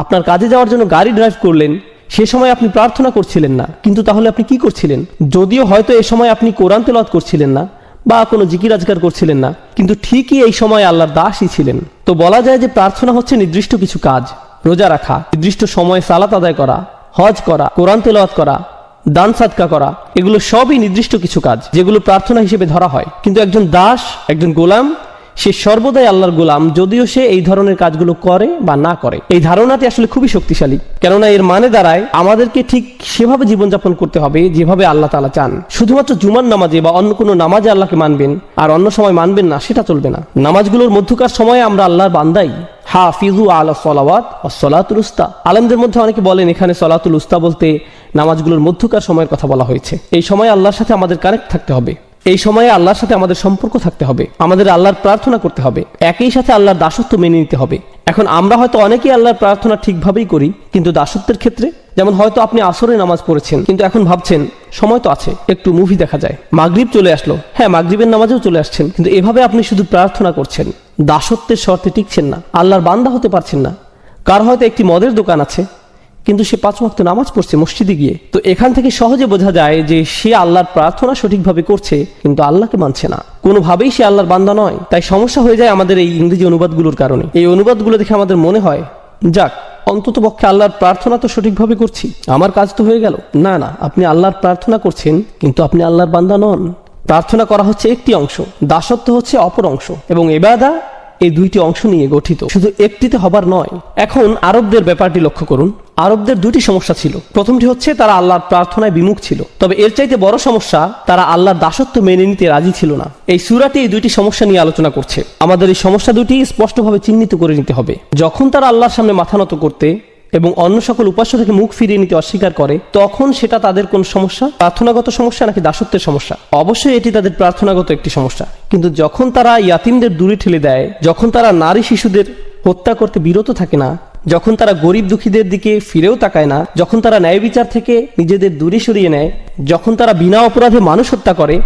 আপনার কাজে যাওয়ার জন্য গাড়ি ড্রাইভ করলেন, সে সময় আপনি প্রার্থনা করছিলেন না, কিন্তু তাহলে আপনি কি করছিলেন? যদিও হয়তো এ সময় আপনি কোরআন তেলাওয়াত করছিলেন না বা কোনো জিকির আজকার করছিলেন না, কিন্তু ঠিকই এই সময় আল্লাহর দাসই ছিলেন। তো বলা যায় যে প্রার্থনা হচ্ছে নির্দিষ্ট কিছু কাজ, রোজা রাখা, নির্দিষ্ট সময়ে সালাত আদায় করা, হজ করা, কোরআন তেলাওয়াত করা, দান সাদকা করা, এগুলো সবই নির্দিষ্ট কিছু কাজ যেগুলো প্রার্থনা হিসেবে ধরা হয়। কিন্তু একজন দাস, একজন গোলাম, সে সর্বদাই আল্লাহর গোলাম, যদিও সে এই ধরনের কাজগুলো করে বা না করে। এই ধারণাটি আসলে খুবই শক্তিশালী, কেননা এর মানে দাঁড়ায় আমাদেরকে ঠিক সেভাবে জীবনযাপন করতে হবে যেভাবে আল্লাহ তাআলা চান। শুধুমাত্র জুমার নামাজে বা অন্য কোনো নামাজে আল্লাহকে মানবেন আর অন্য সময় মানবেন না, সেটা চলবে না। নামাজগুলোর মধ্যকার সময়ে আমরা আল্লাহর বান্দাই। হাফিজু আলা সলাওয়াত ওয়াস সালাতুল উস্তা। আলেমদের মধ্যে অনেকে বলেন এখানে সলাতুল উস্তা বলতে নামাজগুলোর মধ্যকার সময়ের কথা বলা হয়েছে। এই সময় আল্লাহর সাথে আমাদের কানেক্ট থাকতে হবে, এই সময়ে আল্লাহর সাথে আমাদের সম্পর্ক থাকতে হবে, আমাদের আল্লাহর প্রার্থনা করতে হবে, একই সাথে আল্লাহর দাসত্ব মেনে নিতে হবে। এখন আমরা হয়তো অনেকেই আল্লাহর প্রার্থনা ঠিকভাবেই করি, কিন্তু দাসত্বের ক্ষেত্রে, যেমন হয়তো আপনি আসরে নামাজ পড়েছেন কিন্তু এখন ভাবছেন সময় তো আছে, একটু মুভি দেখা যায়, মাগরিব চলে আসলো, হ্যাঁ মাগরিবের নামাজেও চলে আসছেন, কিন্তু এভাবে আপনি শুধু প্রার্থনা করছেন, দাসত্বের শর্তে টিকছেন না, আল্লাহর বান্দা হতে পারছেন না। কার হয়তো একটি মদের দোকান আছে কিন্তু সে 5 ওয়াক্ত নামাজ পড়ছে মসজিদে গিয়ে। তো এখান থেকে সহজে বোঝা যায় যে সে আল্লাহর প্রার্থনা সঠিকভাবে করছে কিন্তু আল্লাহকে মানছে না, কোনোভাবেই সে আল্লাহর বান্দা নয়। তাই সমস্যা হয়ে যায় আমাদের এই ইংরেজি অনুবাদগুলোর কারণে। এই অনুবাদগুলো দেখে আমাদের মনে হয় যাক, অন্তত পক্ষে আল্লাহর প্রার্থনা তো সঠিকভাবে করছি, আমার কাজ তো হয়ে গেল। না না, আপনি আল্লাহর প্রার্থনা করছেন কিন্তু আপনি আল্লাহর বান্দা নন। প্রার্থনা করা হচ্ছে একটি অংশ, দাসত্ব হচ্ছে অপর অংশ, এবং ইবাদা এই দুইটি অংশ নিয়ে গঠিত, শুধু একটিতে হবার নয়। এখন আরবদের ব্যাপারটি লক্ষ্য করুন। আরবদের দুটি সমস্যা ছিল। প্রথমটি হচ্ছে তারা আল্লাহর প্রার্থনায় বিমুখ ছিল, তবে এর চাইতে বড় সমস্যা তারা আল্লাহর দাসত্ব মেনে নিতে রাজি ছিল না। এই সূরাটি এই দুইটি সমস্যা নিয়ে আলোচনা করছে। আমাদের এই সমস্যা দুটি স্পষ্টভাবে চিহ্নিত করে নিতে হবে। যখন তারা আল্লাহর সামনে মাথা নত করতে এবং অন্য সকল উপাস্য থেকে মুখ ফিরিয়ে নিতে অস্বীকার করে, তখন সেটা তাদের কোন সমস্যা, প্রার্থনাগত সমস্যা নাকি দাসত্বের সমস্যা? অবশ্যই এটি তাদের প্রার্থনাগত একটি সমস্যা। কিন্তু যখন তারা ইয়াতিমদের দূরে ঠেলে দেয়, যখন তারা নারী শিশুদের হত্যা করতে বিরত থাকে না, যখন তারা গরিব দুঃখীদের দিকে ফিরেও তাকায় না, যখন তারা ন্যায় বিচার থেকে নিজেদের দূরে সরিয়ে নেয়, যখন তারা বিনা অপরাধে মানুষ হত্যা করে,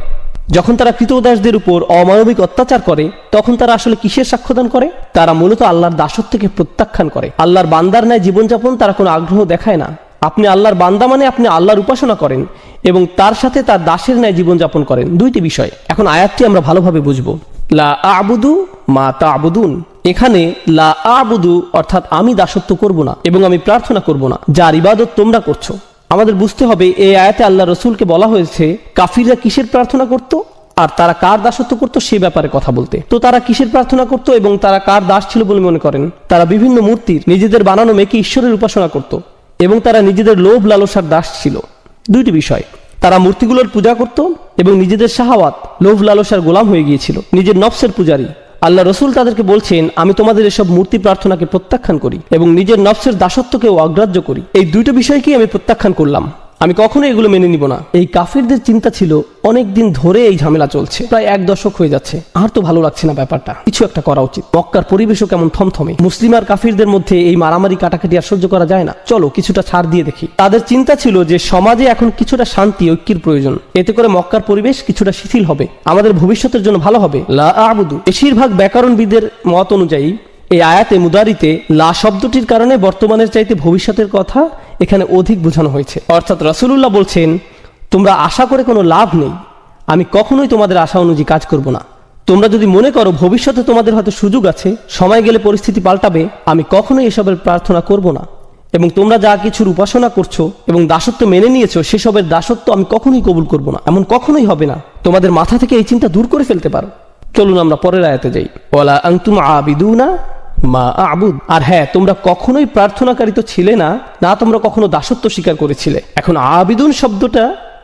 যখন তারা কৃতদাসদের উপর অমানবিক অত্যাচার করে, তখন তারা আসলে কিসের সাক্ষ্যদান করে? তারা মূলত আল্লাহর দাসত্বকে প্রত্যাখ্যান করে। আল্লাহর বান্দার ন্যায় জীবনযাপন তারা কোনো আগ্রহ দেখায় না। আপনি আল্লাহর বান্দা মানে আপনি আল্লাহর উপাসনা করেন এবং তার সাথে তার দাসের ন্যায় জীবনযাপন করেন, দুইটি বিষয়। এখন আয়াতটি আমরা ভালোভাবে বুঝবো। লা আ'বুদু মা তা'বুদুন, এখানে লা আ'বুদু অর্থাৎ আমি দাসত্ব করব না এবং আমি প্রার্থনা করব না যার ইবাদত তোমরা করছো। আমাদের বুঝতে হবে এই আয়াতে আল্লাহ রসুলকে বলা হয়েছে কাফিররা কিসের প্রার্থনা করত আর তারা কার দাসত্ব করত সে ব্যাপারে কথা বলতে। তো তারা কিসের প্রার্থনা করত এবং তারা কার দাস ছিল বলে মনে করেন? তারা বিভিন্ন মূর্তির, নিজেদের বানানো মেয়েকে ঈশ্বরের উপাসনা করত এবং তারা নিজেদের লোভ লালসার দাস ছিল। দুইটি বিষয়, তারা মূর্তিগুলোর পূজা করত এবং নিজেদের শাহাওয়াত, লোভ লালসার গোলাম হয়ে গিয়েছিল, নিজের নফসের পূজারী। আল্লাহ রসুল তাদেরকে বলছেন আমি তোমাদের এসব মূর্তি প্রার্থনাকে প্রত্যাখ্যান করি এবং নিজের নফসের দাসত্বকেও অগ্রাহ্য করি। এই দুইটা বিষয়কেই আমি প্রত্যাখ্যান করলাম, আমি কখনো এগুলো মেনে নিব না। এই কাফিরদের চিন্তা ছিল অনেক দিন ধরে এই ঝামেলা চলছে, প্রায় 1 দশক হয়ে যাচ্ছে, আর তো ভালো লাগছে না ব্যাপারটা, কিছু একটা করা উচিত। মক্কার পরিবেশও কেমন থমথমে, মুসলিম আর কাফিরদের মধ্যে এই মারামারি কাটাকাটি আর সহ্য করা যায় না, চলো কিছুটা ছাড় দিয়ে দেখি। তাদের চিন্তা ছিল যে সমাজে এখন কিছুটা শান্তি ঐক্যের প্রয়োজন, এতে করে মক্কার পরিবেশ কিছুটা শিথিল হবে, আমাদের ভবিষ্যতের জন্য ভালো হবে। লা আ'বুদু, বেশিরভাগ ব্যাকরণবিদের মত অনুযায়ী এই আয়াতে মুদারিতে লা শব্দটির কারণে বর্তমানের চাইতে ভবিষ্যতের কথা এখানে অধিক বোঝানো হয়েছে। অর্থাৎ রাসূলুল্লাহ বলছেন তোমরা আশা করে কোনো লাভ নেই, আমি কখনোই তোমাদের আশা অনুযায়ী কাজ করব না। তোমরা যদি মনে করো ভবিষ্যতে তোমাদের হয়তো সুযোগ আছে, সময় গেলে পরিস্থিতি পাল্টাবে, আমি কখনোই এসবের প্রার্থনা করব না। এবং তোমরা যা কিছুর উপাসনা করছো এবং দাসত্ব মেনে নিয়েছো সেসবের দাসত্ব আমি কখনোই কবুল করব না, এমন কখনোই হবে না। তোমাদের মাথা থেকে এই চিন্তা দূর করে ফেলতে পারো। চলুন আমরা পরের আয়াতে যাই। ওয়ালা আনতুম আবিদুনা মা আ'বুদ, আর হ্যাঁ তোমরা কখনোই প্রার্থনাকারী তো ছিলে না, না তোমরা কখনো দাসত্ব স্বীকার করেছিলে। এখন আবিদুন শব্দটা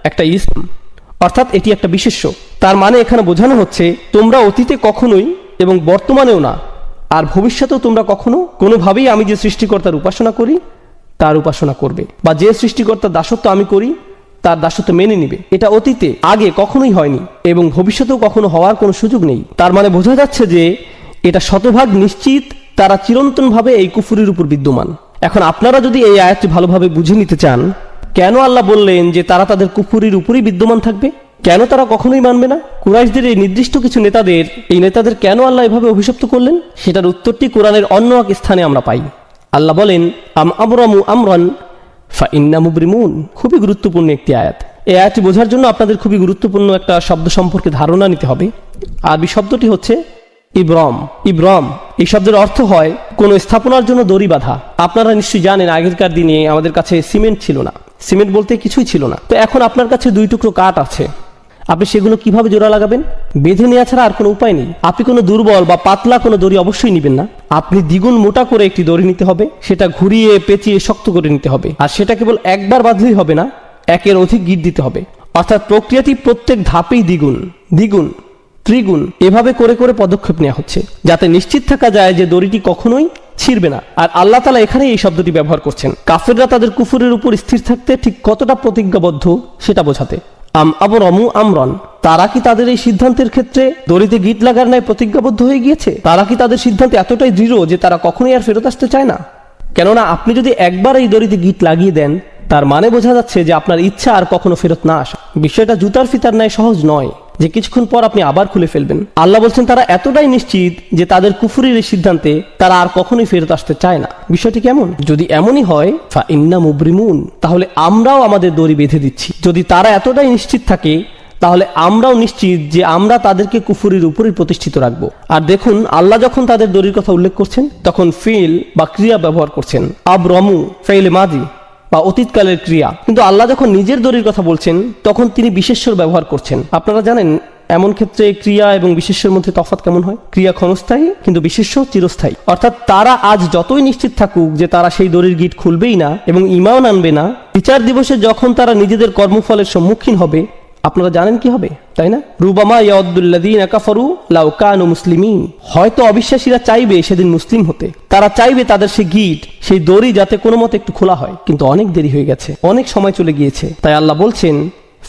একটা ইসম, অর্থাৎ এটি একটা বিশেষ্য। তার মানে এখানে বোঝানো হচ্ছে তোমরা অতীতে কখনোই এবং বর্তমানেও না আর ভবিষ্যতেও তোমরা কখনো কোনোভাবেই আমি যে সৃষ্টিকর্তার উপাসনা করি তার উপাসনা করবে, বা যে সৃষ্টিকর্তার দাসত্ব আমি করি তার দাসত্ব মেনে নিবে। এটা অতীতে আগে কখনোই হয়নি এবং ভবিষ্যতেও কখনো হওয়ার কোনো সুযোগ নেই। তার মানে বোঝা যাচ্ছে যে এটা শতভাগ নিশ্চিত তারা চিরন্তনভাবে এই কুফরির উপর বিদ্যমান। এখন আপনারা যদি এই আয়াতটি ভালোভাবে বুঝে নিতে চান, কেন আল্লাহ বললেন যে তারা তাদের কুফরির উপরই বিদ্যমান থাকবে, কেন তারা কখনোই মানবে না, কুরাইশদের এই নির্দিষ্ট কিছু নেতাদের কেন আল্লাহ এভাবে অভিশপ্ত করলেন, সেটার উত্তরটি কোরআনের অন্য এক স্থানে আমরা পাই। আল্লাহ বলেন আম আবরামু আমরান ফাইন্না মুবরিমুন, খুবই গুরুত্বপূর্ণ একটি আয়াত। এই আয়াতটি বোঝার জন্য আপনাদের খুবই গুরুত্বপূর্ণ একটা শব্দ সম্পর্কে ধারণা নিতে হবে। আরবি শব্দটি হচ্ছে ইব্রম। ইব্রম এই শব্দের অর্থ হয় কোনো স্থাপনার জন্য দড়ি বাঁধা। আপনারা নিশ্চয়ই জানেন আগেরকার দিনে আমাদের কাছে সিমেন্ট ছিল না, সিমেন্ট বলতে কিছুই ছিল না। তো এখন আপনার কাছে 2 টুকরো কাঠ আছে, আপনি সেগুলো কিভাবে জোড়া লাগাবেন? বেঁধে নেওয়া ছাড়া আর কোনো উপায় নেই। আপনি কোনো দুর্বল বা পাতলা কোনো দড়ি অবশ্যই নেবেন না, আপনি দ্বিগুণ মোটা করে একটি দড়ি নিতে হবে, সেটা ঘুরিয়ে পেঁচিয়ে শক্ত করে নিতে হবে। আর সেটা কেবল একবার বাঁধলেই হবে না, একের অধিক গিঁট দিতে হবে। অর্থাৎ প্রক্রিয়াটি প্রত্যেক ধাপেই দ্বিগুণ, দ্বিগুণ, ত্রিগুণ এভাবে করে করে পদক্ষেপ নেওয়া হচ্ছে, যাতে নিশ্চিত থাকা যায় যে দড়িটি কখনোই ছিঁড়বে না। আর আল্লাহ তাআলা এখানে এই শব্দটি ব্যবহার করছেন কাফেররা তাদের কুফরের উপর স্থির থাকতে ঠিক কতটা প্রতিজ্ঞাবদ্ধ সেটা বোঝাতে। আবরমু আমরন, তারা কি তাদের এই সিদ্ধান্তের ক্ষেত্রে দড়িতে গিঁট লাগার ন্যায় প্রতিজ্ঞাবদ্ধ হয়ে গিয়েছে? তারা কি তাদের সিদ্ধান্তে এতটাই দৃঢ় যে তারা কখনোই আর ফেরত আসতে চায় না? কেননা আপনি যদি একবার এই দড়িতে গিঁট লাগিয়ে দেন, তার মানে বোঝা যাচ্ছে যে আপনার ইচ্ছা আর কখনো ফেরত না আসা। বিষয়টা জুতার ফিতার ন্যায় সহজ নয় যে কিছুক্ষণ পর আপনি আবার খুলে ফেলবেন। আল্লাহ বলছেন তারা এতটাই নিশ্চিত যে তাদের কুফরির এই সিদ্ধান্তে তারা আর কখনোই ফেরত আসতে চায় না। বিষয়টি কেমন? যদি এমনই হয় ফা ইন্না মুবরিমুন, তাহলে আমরাও আমাদের দড়ি বেঁধে দিচ্ছি। যদি তারা এতটাই নিশ্চিত থাকে, তাহলে আমরাও নিশ্চিত যে আমরা তাদেরকে কুফরির উপরই প্রতিষ্ঠিত রাখবো। আর দেখুন, আল্লাহ যখন তাদের দড়ির কথা উল্লেখ করছেন তখন ফিল বা ক্রিয়া ব্যবহার করছেন। আবরমু ফেইল মাদি বা অতীতকালের ক্রিয়া। কিন্তু আল্লাহ যখন নিজের দড়ির কথা বলছেন তখন তিনি বিশেষ্য ব্যবহার করছেন। আপনারা জানেন এমন ক্ষেত্রে ক্রিয়া এবং বিশেষ্যের মধ্যে তফাৎ কেমন হয়? ক্রিয়া ক্ষণস্থায়ী কিন্তু বিশেষ্য চিরস্থায়ী। অর্থাৎ তারা আজ যতই নিশ্চিত থাকুক যে তারা সেই দড়ির গিঁট খুলবেই না এবং ঈমান আনবে না, বিচার দিবসে যখন তারা নিজেদের কর্মফলের সম্মুখীন হবে, আপনারা জানেন কি হবে, তাই না? রুবামা ইয়াউদ্দুল্লাযীনা কাফারু লাউ কানু মুসলিমিন, হয়তো অবিশ্বাসীরা চাইবে সেদিন মুসলিম হতে, তারা চাইবে তাদের সেই গিঁট, সেই দড়ি যাতে কোনো মতে একটু খোলা হয়, কিন্তু অনেক দেরি হয়ে গেছে, অনেক সময় চলে গিয়েছে। তাই আল্লাহ বলছেন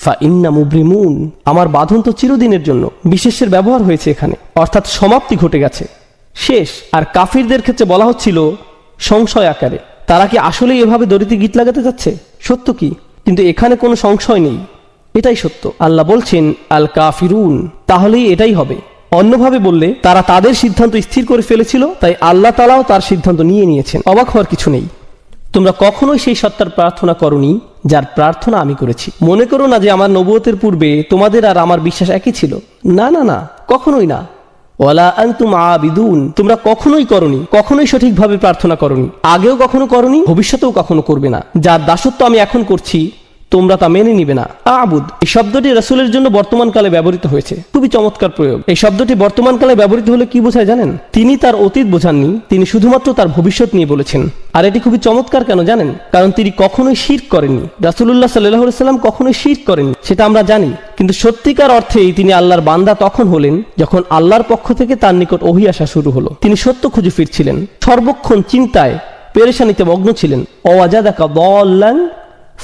ফা ইন্না মুবরিমুন, আমার বাঁধন তো চিরদিনের জন্য। বিশেষের ব্যবহার হয়েছে এখানে, অর্থাৎ সমাপ্তি ঘটে গেছে, শেষ। আর কাফিরদের ক্ষেত্রে বলা হচ্ছিল সংশয় আকারে, তারা কি আসলেই এভাবে দড়িতে গিঁট লাগাতে যাচ্ছে? সত্য কি? কিন্তু এখানে কোনো সংশয় নেই, এটাই সত্য। আল্লাহ বলছেন আল কাফিরুন, তাহলেই এটাই হবে। অন্যভাবে বললে তারা তাদের সিদ্ধান্ত স্থির করে ফেলেছিল, তাই আল্লাহ তাআলাও তার সিদ্ধান্ত নিয়েছেন। অবাক হওয়ার কিছু নেই। তোমরা কখনোই সেই সত্তার প্রার্থনা করনি যার প্রার্থনা আমি করেছি। মনে করো না যে আমার নবুয়তের পূর্বে তোমাদের আর আমার বিশ্বাস একই ছিল। না না না, কখনোই না। ওয়ালা আনতুম আবিদুন, তোমরা কখনোই করনি, কখনোই সঠিকভাবে প্রার্থনা করনি, আগেও কখনো করনি, ভবিষ্যতেও কখনো করবে না। যার দাসত্ব আমি এখন করছি তোমরা তা মেনে নিবে না। আবুদ এই শব্দটি রাসূলের জন্য বর্তমানকালে ব্যবহৃত হয়েছে, খুবই চমৎকার প্রয়োগ। এই শব্দটি বর্তমানকালে ব্যবহৃত হলে কি বোঝায় জানেন? তিনি তার অতীত বোঝাননি, তিনি শুধুমাত্র তার ভবিষ্যৎ নিয়ে বলেছেন। আর এটি খুবই চমৎকার কেন জানেন? কারণ তিনি কখনোই শিরক করেননি। রাসূলুল্লাহ সাল্লাল্লাহু আলাইহি সাল্লাম কখনোই শিরক করেননি, সেটা আমরা জানি। কিন্তু সত্যিকার অর্থেই তিনি আল্লাহর বান্দা তখন হলেন যখন আল্লাহর পক্ষ থেকে তার নিকট ওহী আসা শুরু হলো। তিনি সত্য খুঁজে ফিরছিলেন, সর্বক্ষণ চিন্তায় পেরেশানিতে মগ্ন ছিলেন। ওয়াজাদাকা দাল্লান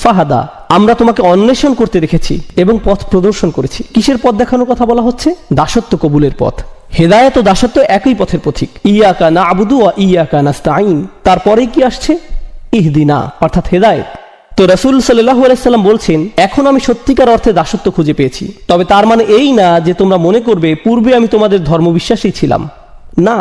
ফাহাদা, আমরা তোমাকে অন্বেষণ করতে দেখেছি এবং পথ প্রদর্শন করেছি। কিসের পথ দেখানোর কথা বলা হচ্ছে? দাসত্ব কবুলের পথ। হেদায়েত ও দাসত্ব একই পথের পথিক। ইয়াকা না'বুদু ওয়া ইয়াকা নাস্তাঈন, তারপরেই কি আসছে? ইহদিনা, অর্থাৎ হেদায়েত। তো রাসূল সাল্লাল্লাহু আলাইহি সাল্লাম বলছেন এখন আমি সত্যিকার অর্থে দাসত্ব খুঁজে পেয়েছি। তবে তার মানে এই না যে তোমরা মনে করবে পূর্বে আমি তোমাদের ধর্মবিশ্বাসী ছিলাম। না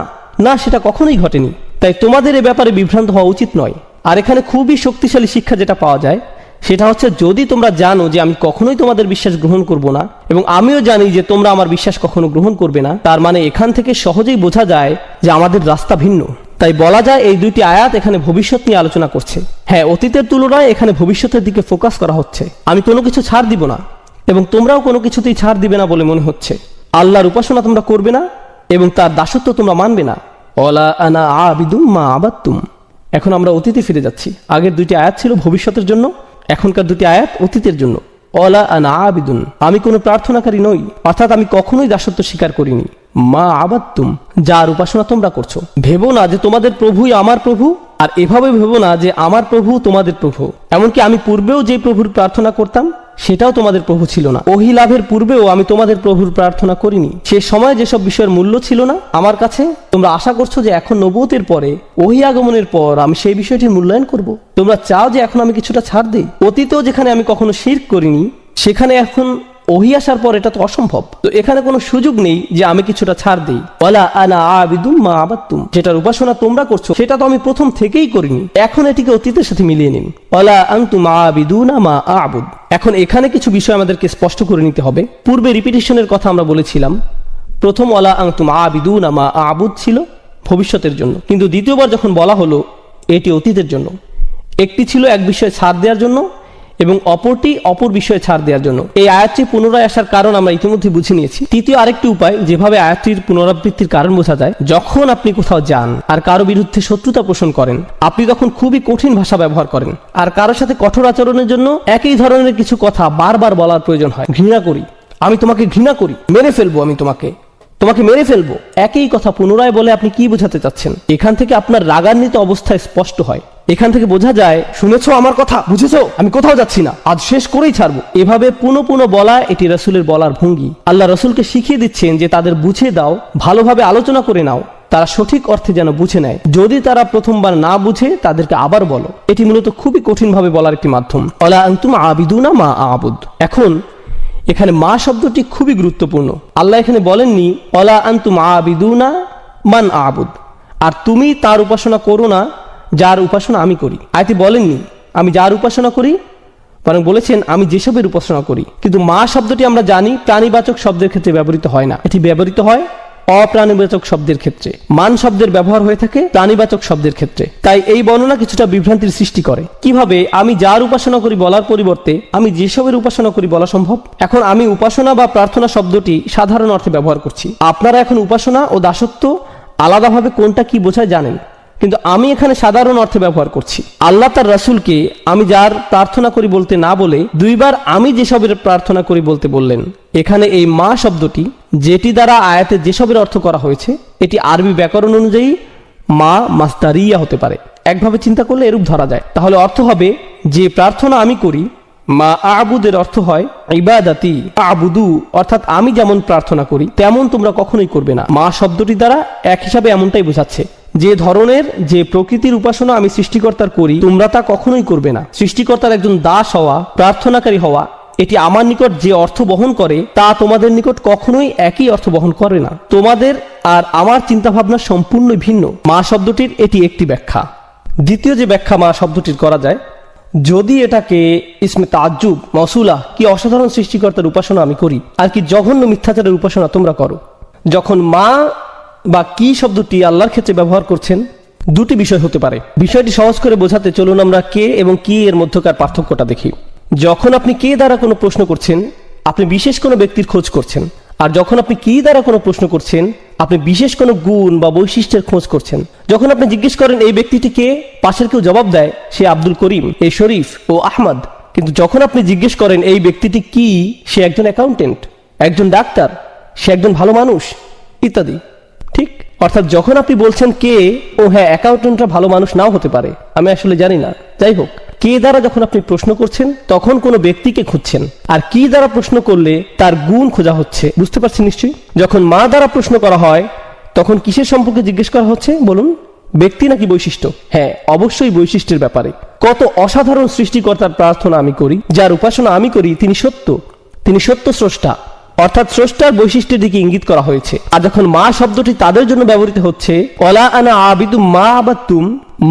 না, সেটা কখনোই ঘটেনি। তাই তোমাদের এ ব্যাপারে বিভ্রান্ত হওয়া উচিত নয়। আর এখানে খুবই শক্তিশালী শিক্ষা যেটা পাওয়া যায় সেটা হচ্ছে, যদি তোমরা জানো যে আমি কখনোই তোমাদের বিশ্বাস গ্রহণ করব না এবং আমিও জানি যে তোমরা আমার বিশ্বাস কখনো গ্রহণ করবে না, তার মানে এখান থেকে সহজেই বোঝা যায় যে আমাদের রাস্তা ভিন্ন। তাই বলা যায় এই দুইটি আয়াত এখানে ভবিষ্যৎ নিয়ে আলোচনা করছে। হ্যাঁ, অতীতের তুলনায় এখানে ভবিষ্যতের দিকে ফোকাস করা হচ্ছে। আমি কোনো কিছু ছাড় দিব না এবং তোমরাও কোনো কিছুতেই ছাড় দিবে না বলে মনে হচ্ছে। আল্লাহর উপাসনা তোমরা করবে না এবং তার দাসত্ব তোমরা মানবে না। ওয়ালা আনা আবিদুম মা আবাদতুম। এখন আমরা অতীতে ফিরে যাচ্ছি। আগের দুইটি আয়াত ছিল ভবিষ্যতের জন্য, এখনকার দুটি আয়াত অতীতের জন্য। ওয়ালা আনা আবিদুন, আমি কোনো প্রার্থনাকারী নই, অর্থাৎ আমি কখনোই দাসত্ব স্বীকার করিনি। মা আবাদতুম, যার উপাসনা তোমরা করছো। ভেবো না যে তোমাদের প্রভুই আমার প্রভু, আর এভাবে ভেবো না যে আমার প্রভু তোমাদের প্রভু। এমনকি আমি পূর্বেও যে প্রভুর প্রার্থনা করতাম সেটাও তোমাদের প্রভু ছিল না। ওহী লাভের পূর্বেও আমি তোমাদের প্রভুর প্রার্থনা করিনি। সে সময় যেসব বিষয়ের মূল্য ছিল না আমার কাছে, তোমরা আশা করছো যে এখন নবুয়তের পরে, ওহী আগমনের পর আমি সেই বিষয়টির মূল্যায়ন করব। তোমরা চাও যে এখন আমি কিছুটা ছাড় দেই। অতীতেও যেখানে আমি কখনো শিরক করিনি, সেখানে এখন ওহী আসার পর এটা তো অসম্ভব। তো এখানে কোনো সুযোগ নেই যে আমি কিছুটা ছাড় দেই। ওয়ালা আনা আবিদুম মা আবাদতুম, যেটার উপাসনা তোমরা করছো সেটা তো আমি প্রথম থেকেই করিনি। এখন এটিকে অতীতের সাথে মিলিয়ে নিন। ওয়ালা আনতুম আবিদুনা মা আবুদ। এখন এখানে কিছু বিষয় আমাদেরকে স্পষ্ট করে নিতে হবে। পূর্বে রিপিটিশনের কথা আমরা বলেছিলাম। প্রথম ওয়ালা আনতুম আবিদুনা মা আবুদ ছিল ভবিষ্যতের জন্য, কিন্তু দ্বিতীয়বার যখন বলা হলো এটি অতীতের জন্য। একটি ছিল এক বিষয়ে ছাড় দেওয়ার জন্য এবং অপরটি অপর বিষয়ে ছাড় দেওয়ার জন্য। এই আয়াতটি পুনরায় আসার কারণ আমরা ইতিমধ্যে বুঝে নিয়েছি। তৃতীয় আরেকটি উপায় যেভাবে আয়াতটির পুনরাবৃত্তির কারণ বোঝা যায়, যখন আপনি কোথাও যান আর কারো বিরুদ্ধে শত্রুতা পোষণ করেন, আপনি তখন খুবই কঠিন ভাষা ব্যবহার করেন আর কারোর সাথে কঠোর আচরণের জন্য একই ধরনের কিছু কথা বারবার বলার প্রয়োজন হয়। ঘৃণা করি, আমি তোমাকে ঘৃণা করি, মেরে ফেলবো, আমি তোমাকে মেরে ফেলবো, একই কথা পুনরায় বলে আপনি কি বোঝাতে চাচ্ছেন? এখান থেকে আপনার রাগান্বিত অবস্থায় স্পষ্ট হয়। এখান থেকে বোঝা যায়, শুনেছো আমার কথা, বুঝেছো, আমি কোথাও যাচ্ছি না, আজ শেষ করেই ছাড়বো। এভাবে পুনঃ পুনঃ বলা এটি রাসূলের বলার ভঙ্গি। আল্লাহ রাসূলকে শিখিয়ে দিচ্ছেন যে তাদের বুঝিয়ে দাও, ভালোভাবে আলোচনা করে নাও, তারা সঠিক অর্থে যেন বুঝে নেয়। যদি তারা প্রথমবার না বুঝে তাদেরকে আবার বলো। এটি মূলত খুবই কঠিনভাবে বলার একটি মাধ্যম। ওয়ালা আনতুম আবিদুনা মা আবুদ। এখন এখানে মা শব্দটি খুবই গুরুত্বপূর্ণ। আল্লাহ এখানে বলেননি ওয়ালা আনতুম আবিদুনা মান আবুদ, আর তুমি তার উপাসনা করো না যার উপাসনা আমি করি। আয়াতে বলেননি আমি যার উপাসনা করি, বরং বলেছেন আমি যেসবের উপাসনা করি। কিন্তু মা শব্দটি আমরা জানি প্রাণীবাচক শব্দের ক্ষেত্রে ব্যবহৃত হয় না, এটি ব্যবহৃত হয় অপ্রাণীবাচক শব্দের ক্ষেত্রে। মান শব্দের ব্যবহার হয়ে থাকে প্রাণীবাচক শব্দের ক্ষেত্রে। তাই এই বর্ণনা কিছুটা বিভ্রান্তির সৃষ্টি করে। কিভাবে আমি যার উপাসনা করি বলার পরিবর্তে আমি যেসবের উপাসনা করি বলা সম্ভব? এখন আমি উপাসনা বা প্রার্থনা শব্দটি সাধারণ অর্থে ব্যবহার করছি। আপনারা এখন উপাসনা ও দাসত্ব আলাদাভাবে কোনটা কি বোঝায় জানেন, কিন্তু আমি এখানে সাধারণ অর্থে ব্যবহার করছি। আল্লাহ তার রাসূলকে আমি যার প্রার্থনা করি বলতে না বলে দুইবার আমি যেসবের প্রার্থনা করি বলতে বললেন। এখানে এই মা শব্দটি যেটি দ্বারা আয়াতে যেসবের অর্থ করা হয়েছে, এটি আরবি ব্যাকরণ অনুযায়ী মা মাসদারিয়া হতে পারে। একভাবে চিন্তা করলে এরূপ ধরা যায়। তাহলে অর্থ হবে যে প্রার্থনা আমি করি, মা আবুদের অর্থ হয় ইবাদাতি আবুদু, অর্থাৎ আমি যেমন প্রার্থনা করি তেমন তোমরা কখনোই করবে না। মা শব্দটি দ্বারা এক হিসাবে এমনটাই বোঝাচ্ছে, যে ধরনের যে প্রকৃতির উপাসনা আমি সৃষ্টিকর্তার করি তোমরা তা কখনোই করবে না। সৃষ্টিকর্তার একজন দাস হওয়া, প্রার্থনাকারী হওয়া, এটি আমার নিকট যে অর্থ বহন করে তা তোমাদের নিকট কখনোই একই অর্থ বহন করে না। তোমাদের আর আমার চিন্তাভাবনা সম্পূর্ণ ভিন্ন। মা শব্দটির এটি একটি ব্যাখ্যা। দ্বিতীয় যে ব্যাখ্যা মা শব্দটির করা যায়, যদি এটাকে ইসমে তাজ্জুব মৌসুলা, কি অসাধারণ সৃষ্টিকর্তার উপাসনা আমি করি আর কি জঘন্য মিথ্যাচারের উপাসনা তোমরা করো। যখন মা বা কি শব্দটি আল্লাহর ক্ষেত্রে ব্যবহার করছেন, দুটি বিষয় হতে পারে। বিষয়টি সহজ করে বোঝাতে চলুন আমরা কে এবং কি এর মধ্যকার পার্থক্যটা দেখি। যখন আপনি কে দ্বারা কোনো প্রশ্ন করছেন, আপনি বিশেষ কোনো ব্যক্তির খোঁজ করছেন, আর যখন আপনি কি দ্বারা কোনো প্রশ্ন করছেন, আপনি বিশেষ কোনো গুণ বা বৈশিষ্ট্যের খোঁজ করছেন। যখন আপনি জিজ্ঞেস করেন এই ব্যক্তিটি কে, পাশের কেউ জবাব দেয় সে আব্দুল করিম, এ শরীফ ও আহমদ। কিন্তু যখন আপনি জিজ্ঞেস করেন এই ব্যক্তিটি কি, সে একজন অ্যাকাউন্টেন্ট, একজন ডাক্তার, সে একজন ভালো মানুষ ইত্যাদি। ঠিক, অর্থাৎ যখন আপনি বলছেন কে, ও হ্যাঁ অ্যাকাউন্টেন্টরা ভালো মানুষ নাও হতে পারে, আমি আসলে জানি না, যাই হোক, কে দ্বারা যখন আপনি প্রশ্ন করছেন তখন কোনো ব্যক্তিকে খুঁজছেন, আর কি দ্বারা প্রশ্ন করলে তার গুণ খোঁজা হচ্ছে। বুঝতে পারছেন নিশ্চয়ই? যখন মা দ্বারা প্রশ্ন করা হয় তখন কিসের সম্পর্কে জিজ্ঞেস করা হচ্ছে বলুন? ব্যক্তি নাকি বৈশিষ্ট্য? হ্যাঁ, অবশ্যই বৈশিষ্ট্যের ব্যাপারে। কত অসাধারণ সৃষ্টিকর্তার প্রার্থনা আমি করি, যার উপাসনা আমি করি, তিনি সত্য, তিনি সত্য স্রষ্টা, অর্থাৎ স্রষ্টার বৈশিষ্ট্যের দিকে ইঙ্গিত করা হয়েছে। আর যখন মা শব্দটি তাদের জন্য ব্যবহৃত হচ্ছে, ওয়ালা আনা আবিদু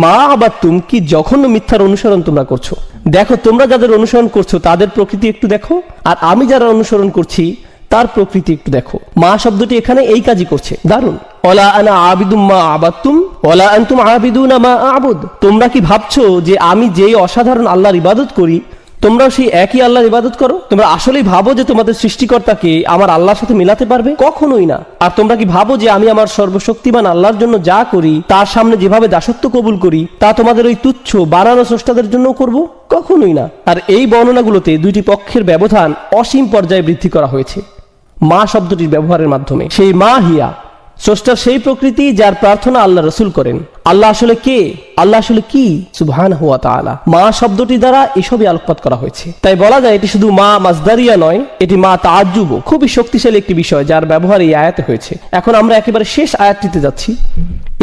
মা আবাদতুম, কি জঘন্য মিথ্যার অনুসরণ তোমরা করছো। দেখো তোমরা যাদের অনুসরণ করছো তাদের প্রকৃতি একটু দেখো, আর আমি যারা অনুসরণ করছি তার প্রকৃতি একটু দেখো। মা শব্দটি এখানে এই কাজই করছে। দারুণ। ওয়ালা আনা আবিদু মা আবাদতুম ওয়ালা আনতুম আবিদুনা মা আবুদ। তোমরা কি ভাবছো যে আমি যেই অসাধারণ আল্লাহর ইবাদত করি তোমরাও সেই একই আল্লাহর ইবাদত করো? তোমরা আসলেই ভাবো যে তোমাদের সৃষ্টিকর্তাকে আমার আল্লাহর সাথে মিলাতে পারবে? কখনোই না। আর তোমরা কি ভাবো যে আমি আমার সর্বশক্তিমান আল্লাহর জন্য যা করি, তার সামনে যেভাবে দাসত্ব কবুল করি, তা তোমাদের ওই তুচ্ছ বানানো স্রষ্টাদের জন্য করব? কখনোই না। আর এই বর্ণনাগুলোতে দুইটি পক্ষের ব্যবধান অসীম পর্যায়ে বৃদ্ধি করা হয়েছে মা শব্দটির ব্যবহারের মাধ্যমে। সেই মা হিয়া, স্রষ্টার সেই প্রকৃতি যার প্রার্থনা আল্লাহ রাসূল করেন। আল্লাহ আসলে কে, আল্লাহ আসলে কি, সুবহানাহু ওয়া তাআলা। মা শব্দটি দ্বারা এসবই আলোকপাত করা হয়েছে। তাই বলা যায় এটি শুধু মা মাসদারিয়া নয়, এটি মা তাআজ্জুব, খুবই শক্তিশালী একটি বিষয় যার ব্যবহার এই আয়াতে হয়েছে। এখন আমরা একেবারে শেষ আয়াতটিতে যাচ্ছি।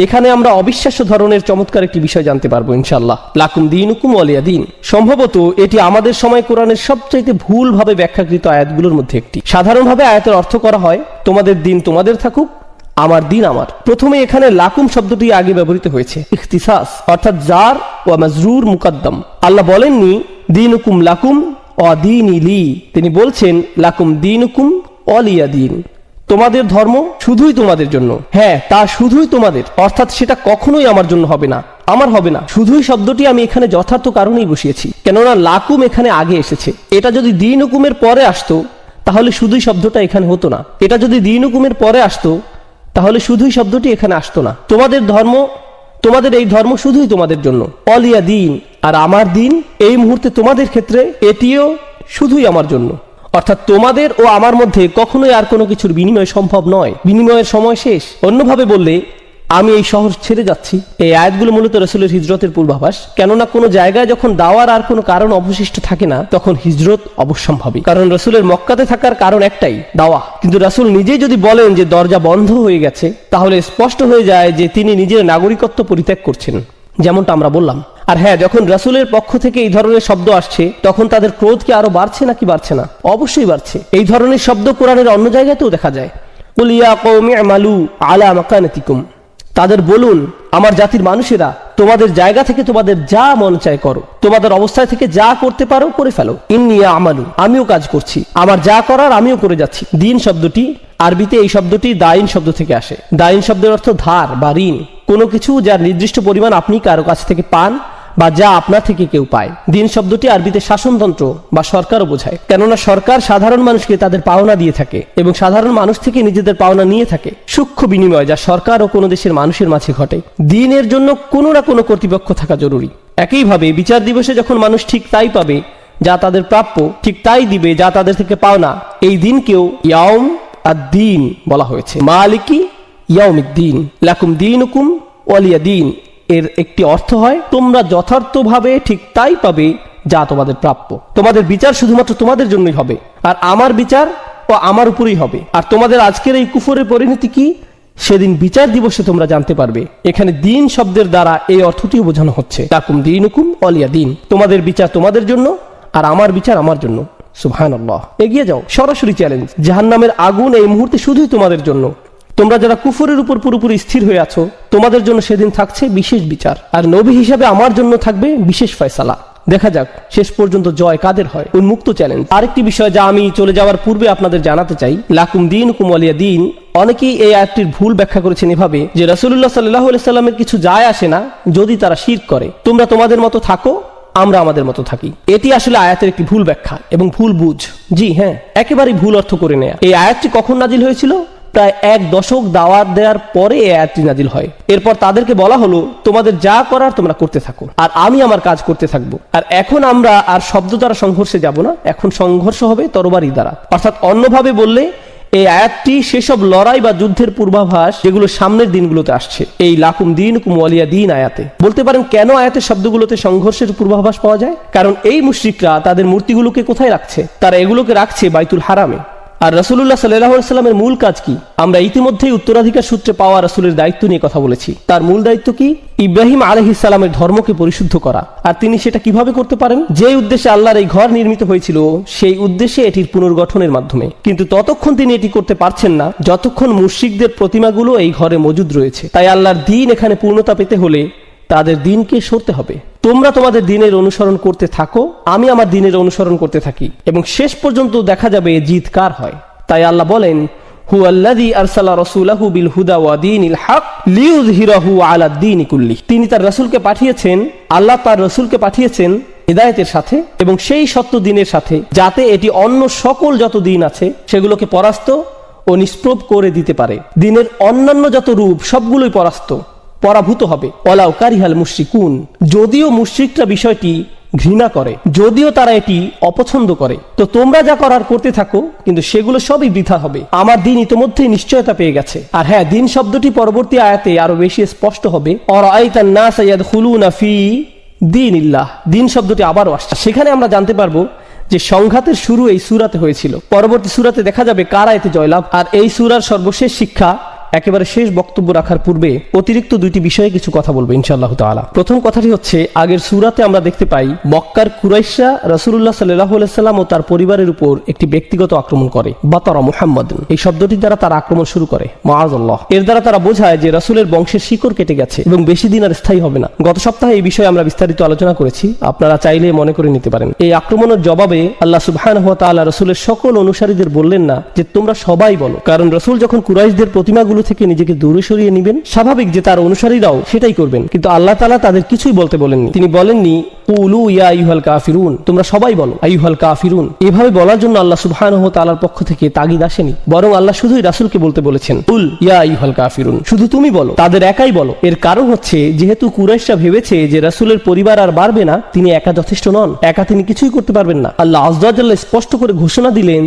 এখানে আমরা অবিশ্বাস্য ধরনের চমৎকার একটি বিষয় জানতে পারবো ইনশাআল্লাহ। লাকুম দীনুকুম ওয়ালিয়া দীন। সম্ভবত এটি আমাদের সময় কোরআনের সবচাইতে ভুলভাবে ব্যাখ্যাকৃত আয়াতগুলোর মধ্যে একটি। সাধারণভাবে আয়াতের অর্থ করা হয় তোমাদের দিন তোমাদের থাকুক, আমার দিন আমার। প্রথমে এখানে লাকুম শব্দটি আগে ব্যবহৃত হয়েছে ইখতিসাস, অর্থাৎ জার ওয়া মাজরুর মুকদ্দম। আল্লাহ বলেননি দীনুকুম লাকুম ওয়া দীনি লি, তিনি বলছেন লাকুম দীনুকুম ওয়ালিয়া দীন, তোমাদের ধর্ম শুধুই তোমাদের জন্য। হ্যাঁ, তা শুধুই তোমাদের, অর্থাৎ সেটা কখনোই আমার জন্য হবে না, আমার হবে না। শুধুই শব্দটি আমি এখানে যথার্থ কারণেই বসিয়েছি, কেননা লাকুম এখানে আগে এসেছে। এটা যদি দিন হুকুমের পরে আসতো তাহলে শুধুই শব্দটা এখানে হতো না। এটা যদি দিন হুকুমের পরে আসতো তাহলে শুধুই শব্দটি এখানে আসতো না। তোমাদের ধর্ম, তোমাদের এই ধর্ম শুধুই তোমাদের জন্য। অলিয়া দিন, আর আমার দিন এই মুহূর্তে তোমাদের ক্ষেত্রে এটিও শুধুই আমার জন্য। অর্থাৎ তোমাদের ও আমার মধ্যে কখনোই আর কোনো কিছুর বিনিময় সম্ভব নয়, বিনিময়ের সময় শেষ। অন্যভাবে বললে আমি এই শহর ছেড়ে যাচ্ছি। এই আয়াতগুলো মূলত রাসূলের হিজরতের পূর্বাভাস, কেননা কোনো জায়গায় যখন দাওয়ার আর কোনো কারণ অবশিষ্ট থাকে না তখন হিজরত অবশ্যম্ভাবী। কারণ রাসূলের মক্কাতে থাকার কারণ একটাই, দাওয়া। কিন্তু রাসূল নিজেই যদি বলেন যে দরজা বন্ধ হয়ে গেছে, তাহলে স্পষ্ট হয়ে যায় যে তিনি নিজের নাগরিকত্ব পরিত্যাগ করছেন, যেমনটা আমরা বললাম। আর হ্যাঁ, যখন রাসূলের পক্ষ থেকে এই ধরনের শব্দ আসছে তখন তাদের ক্রোধ কি আরো বাড়ছে নাকি বাড়ছে না? অবশ্যই বাড়ছে। এই ধরনের শব্দ কোরআনের অন্য জায়গাতেও দেখা যায়। কুল ইয়া কওমি আমালু আলা মাকানাতিকুম, তাদের বলুন আমার জাতির মানুষেরা তোমাদের জায়গা থেকে তোমাদের যা মন চায় করো, তোমাদের অবস্থায় থেকে যা করতে পারো করে ফেলো। ইন্নী আমালু, আমিও কাজ করছি, আমার যা করার আমিও করে যাচ্ছি। দিন শব্দটি আরবিতে এই শব্দটি দাইন শব্দ থেকে আসে। দাইন শব্দের অর্থ ধার বা ঋণ, কোনো কিছু যার নির্দিষ্ট পরিমাণ আপনি কারো কাছ থেকে পান বা যা আপনার থেকে কেউ পায়। দিন শব্দটি আরবিতে শাসনতন্ত্র বা সরকারও বোঝায়, কেননা সরকার সাধারণ মানুষকে তাদের পাওনা দিয়ে থাকে এবং সাধারণ মানুষ থেকে নিজেদের পাওনা নিয়ে থাকে। সূক্ষ্ম বিনিময় যা সরকার ও কোনো দেশের মানুষের মাঝে ঘটে। দিনের জন্য কোনো না কোনো কর্তৃপক্ষ থাকা জরুরি। একইভাবে বিচার দিবসে যখন মানুষ ঠিক তাই পাবে যা তাদের প্রাপ্য, ঠিক তাই দিবে যা তাদের থেকে পাওনা, এই দিনকেও ইয়াউম আদ-দ্বীন বলা হয়েছে। মালিকি ইয়াউমিদ্দিন লাকুম দীনুকুম ওয়ালিয়া দীন এর একটি অর্থ হয় তোমরা যথার্থভাবে ঠিক তাই পাবে যা তোমাদের প্রাপ্য। তোমাদের বিচার শুধুমাত্র তোমাদের জন্যই হবে, আর আমার বিচার ও আমার উপরেই হবে। আর তোমাদের আজকের এই কুফরের পরিণতি কি সেদিন বিচার দিবসে তোমরা জানতে পারবে। এখানে দিন শব্দের দ্বারা এই অর্থটিও বোঝানো হচ্ছে লাকুম দীনুকুম ওয়ালিয়া দীন, তোমাদের বিচার তোমাদের জন্য আর আমার বিচার আমার জন্য। সুবহানাল্লাহ। এগিয়ে যাও, সরাসরি চ্যালেঞ্জ। জাহান্নামের আগুন এই মুহূর্তে শুধুই তোমাদের জন্য। তোমরা যারা কুফরের উপর পুরোপুরি স্থির হয়ে আছো তোমাদের জন্য সেদিন থাকছে বিশেষ বিচার, আর নবী হিসাবে আমার জন্য থাকবে বিশেষ ফয়সালা। দেখা যাক শেষ পর্যন্ত জয় কাদের হয়। উন্মুক্ত চ্যালেঞ্জ। আরেকটি বিষয় যা আমি চলে যাওয়ার পূর্বে আপনাদের জানাতে চাই, লাকুম দীনুকুম ওয়ালিয়া দীন, অনেকেই এই আয়াতটির ভুল ব্যাখ্যা করেছেন এভাবে যে রাসূলুল্লাহ সাল্লাল্লাহু আলাইহি সাল্লামের কিছু যায় আসে না যদি তারা শিরক করে, তোমরা তোমাদের মতো থাকো আমরা আমাদের মতো থাকি। এটি আসলে আয়াতের একটি ভুল ব্যাখ্যা এবং ভুল বুঝ। জি হ্যাঁ, একেবারেই ভুল অর্থ করে নেয়া। এই আয়াতটি কখন নাজিল হয়েছিল? প্রায় 1 দশক দাওয়াত দেওয়ার পরে এই আয়াতটি নাজিল হয়। এরপর তাদেরকে বলা হলো তোমাদের যা করার তোমরা করতে থাকো আর আমি আমার কাজ করতে থাকবো। আর এখন আমরা আর শব্দ দ্বারা সংঘর্ষে যাব না, এখন সংঘর্ষ হবে তরবারি দ্বারা। অর্থাৎ অন্যভাবে বললে এই আয়াতটি সেসব লড়াই বা যুদ্ধের পূর্বাভাস যেগুলো সামনের দিনগুলোতে আসছে। এই লাকুম দীনুকুম ওয়ালিয়া দীন আয়াতে বলতে পারেন কেন আয়াতের শব্দগুলোতে সংঘর্ষের পূর্বাভাস পাওয়া যায়? কারণ এই মুশরিকরা তাদের মূর্তিগুলোকে কোথায় রাখছে? তারা এগুলোকে রাখছে বাইতুল হারামে। আর রাসূলুল্লাহ সাল্লাল্লাহু আলাইহি সাল্লামের মূল কাজ কি? আমরা ইতিমধ্যেই উত্তরাধিকার সূত্রে পাওয়া রাসূলের দায়িত্ব নিয়ে কথা বলেছি। তার মূল দায়িত্ব কি? ইব্রাহিম আলাইহিস সালামের ধর্মকে পরিশুদ্ধ করা। আর তিনি সেটা কিভাবে করতে পারেন? যে উদ্দেশ্যে আল্লাহর এই ঘর নির্মিত হয়েছিল সেই উদ্দেশ্যে এটির পুনর্গঠনের মাধ্যমে। কিন্তু ততক্ষণ তিনি এটি করতে পারছেন না যতক্ষণ মুশরিকদের প্রতিমাগুলো এই ঘরে মজুদ রয়েছে। তাই আল্লাহর দ্বীন এখানে পূর্ণতা পেতে হলে তাদের দিনকে সরতে হবে। তোমরা তোমাদের দিনের অনুসরণ করতে থাকো, আমি আমার দিনের অনুসরণ করতে থাকি, এবং শেষ পর্যন্ত দেখা যাবে জিত কার হয়। তাই আল্লাহ বলেন হুয়াল্লাযী আরসালা রাসূলাহু বিল হুদা ওয়া দীনিল হক লিইয়ুযহিরাহু আলা দ্বীনি কুল্লিহি। তিনি তার রাসূলকে পাঠিয়েছেন, আল্লাহ তার রাসূলকে পাঠিয়েছেন হিদায়াতের সাথে এবং সেই সত্য দ্বীনের সাথে, যাতে এটি অন্য সকল যত দ্বীন আছে সেগুলোকে পরাস্ত ও নিষ্প্রভ করে দিতে পারে। দ্বীনের অন্যান্য যত রূপ সবগুলোই পরাভূত হবে। ওয়ালাউ কারিহাল মুশরিকুন, যদিও মুশরিকরা বিষয়টি ঘৃণা করে, যদিও তারা এটি অপছন্দ করে, তো তোমরা যা করার করতে থাকো, কিন্তু সেগুলো সবই বৃথা হবে। আমার দিন ইতোমধ্যেই নিশ্চয়তা পেয়ে গেছে। আর হ্যাঁ, দিন শব্দটি পরবর্তী আয়াতে আরো বেশি স্পষ্ট হবে। আরাআইতান নাসা ইয়াদখুলুনা ফি দীনিল্লাহ, দিন শব্দটি আবারও আসছে। সেখানে আমরা জানতে পারবো যে সংঘাতের শুরু এই সূরাতে হয়েছিল। পরবর্তী সূরাতে দেখা যাবে কারা এতে জয়লাভ। আর এই সূরার সর্বশেষ শিক্ষা একেবারে শেষ বক্তব্য রাখার পূর্বে অতিরিক্ত দুইটি বিষয়ে কিছু কথা বলবো ইনশাআল্লাহ তাআলা। প্রথম কথাটি হচ্ছে, আগের সূরাতে আমরা দেখতে পাই মক্কার কুরাইশরা রাসূলুল্লাহ সাল্লাল্লাহু আলাইহি সাল্লাম ও তার পরিবারের উপর একটি ব্যক্তিগত আক্রমণ করে। বাতারা মুহাম্মাদুন, এই শব্দটি দ্বারা তারা আক্রমণ শুরু করে। মাআযাল্লাহ, এর দ্বারা তারা বোঝায় যে রাসূলের বংশের শিকড় কেটে গেছে এবং বেশি দিন আর স্থায়ী হবে না। গত সপ্তাহে এই বিষয়ে আমরা বিস্তারিত আলোচনা করেছি, আপনারা চাইলে মনে করে নিতে পারেন। এই আক্রমণের জবাবে আল্লাহ সুবহানাহু ওয়া তাআলা রাসূলের সকল অনুসারীদের বললেন না যে তোমরা সবাই বলো, কারণ রাসূল যখন কুরাইশদের প্রতিমাগুলো কাজগুলো থেকে নিজেকে দূরে সরিয়ে নেবেন। স্বাভাবিক যে তার অনুসারীরাও সেটাই করবেন, কিন্তু আল্লাহ তাআলা তাদের কিছুই বলতে বলেননি। তিনি বলেননি কুলু ইয়া আইয়ুহাল কাফিরুন, তোমরা সবাই বলো আইয়ুহাল কাফিরুন। এভাবে বলার জন্য আল্লাহ সুবহানাহু ওয়া তাআলার পক্ষ থেকে তাগিদ আসেনি, বরং আল্লাহ শুধুই রাসূলকে বলতে বলেছেন কুল ইয়া আইয়ুহাল কাফিরুন, শুধু তুমি বলো, তাদের একাই বলো। এর কারণ হচ্ছে যেহেতু কুরাইশরা ভেবেছে যে রাসূলের পরিবার আর বাড়বে না, তিনি একা যথেষ্ট নন, একা তিনি কিছুই করতে পারবেন না। আল্লাহ আযজা ওয়া জাল্লা স্পষ্ট করে ঘোষণা দিলেন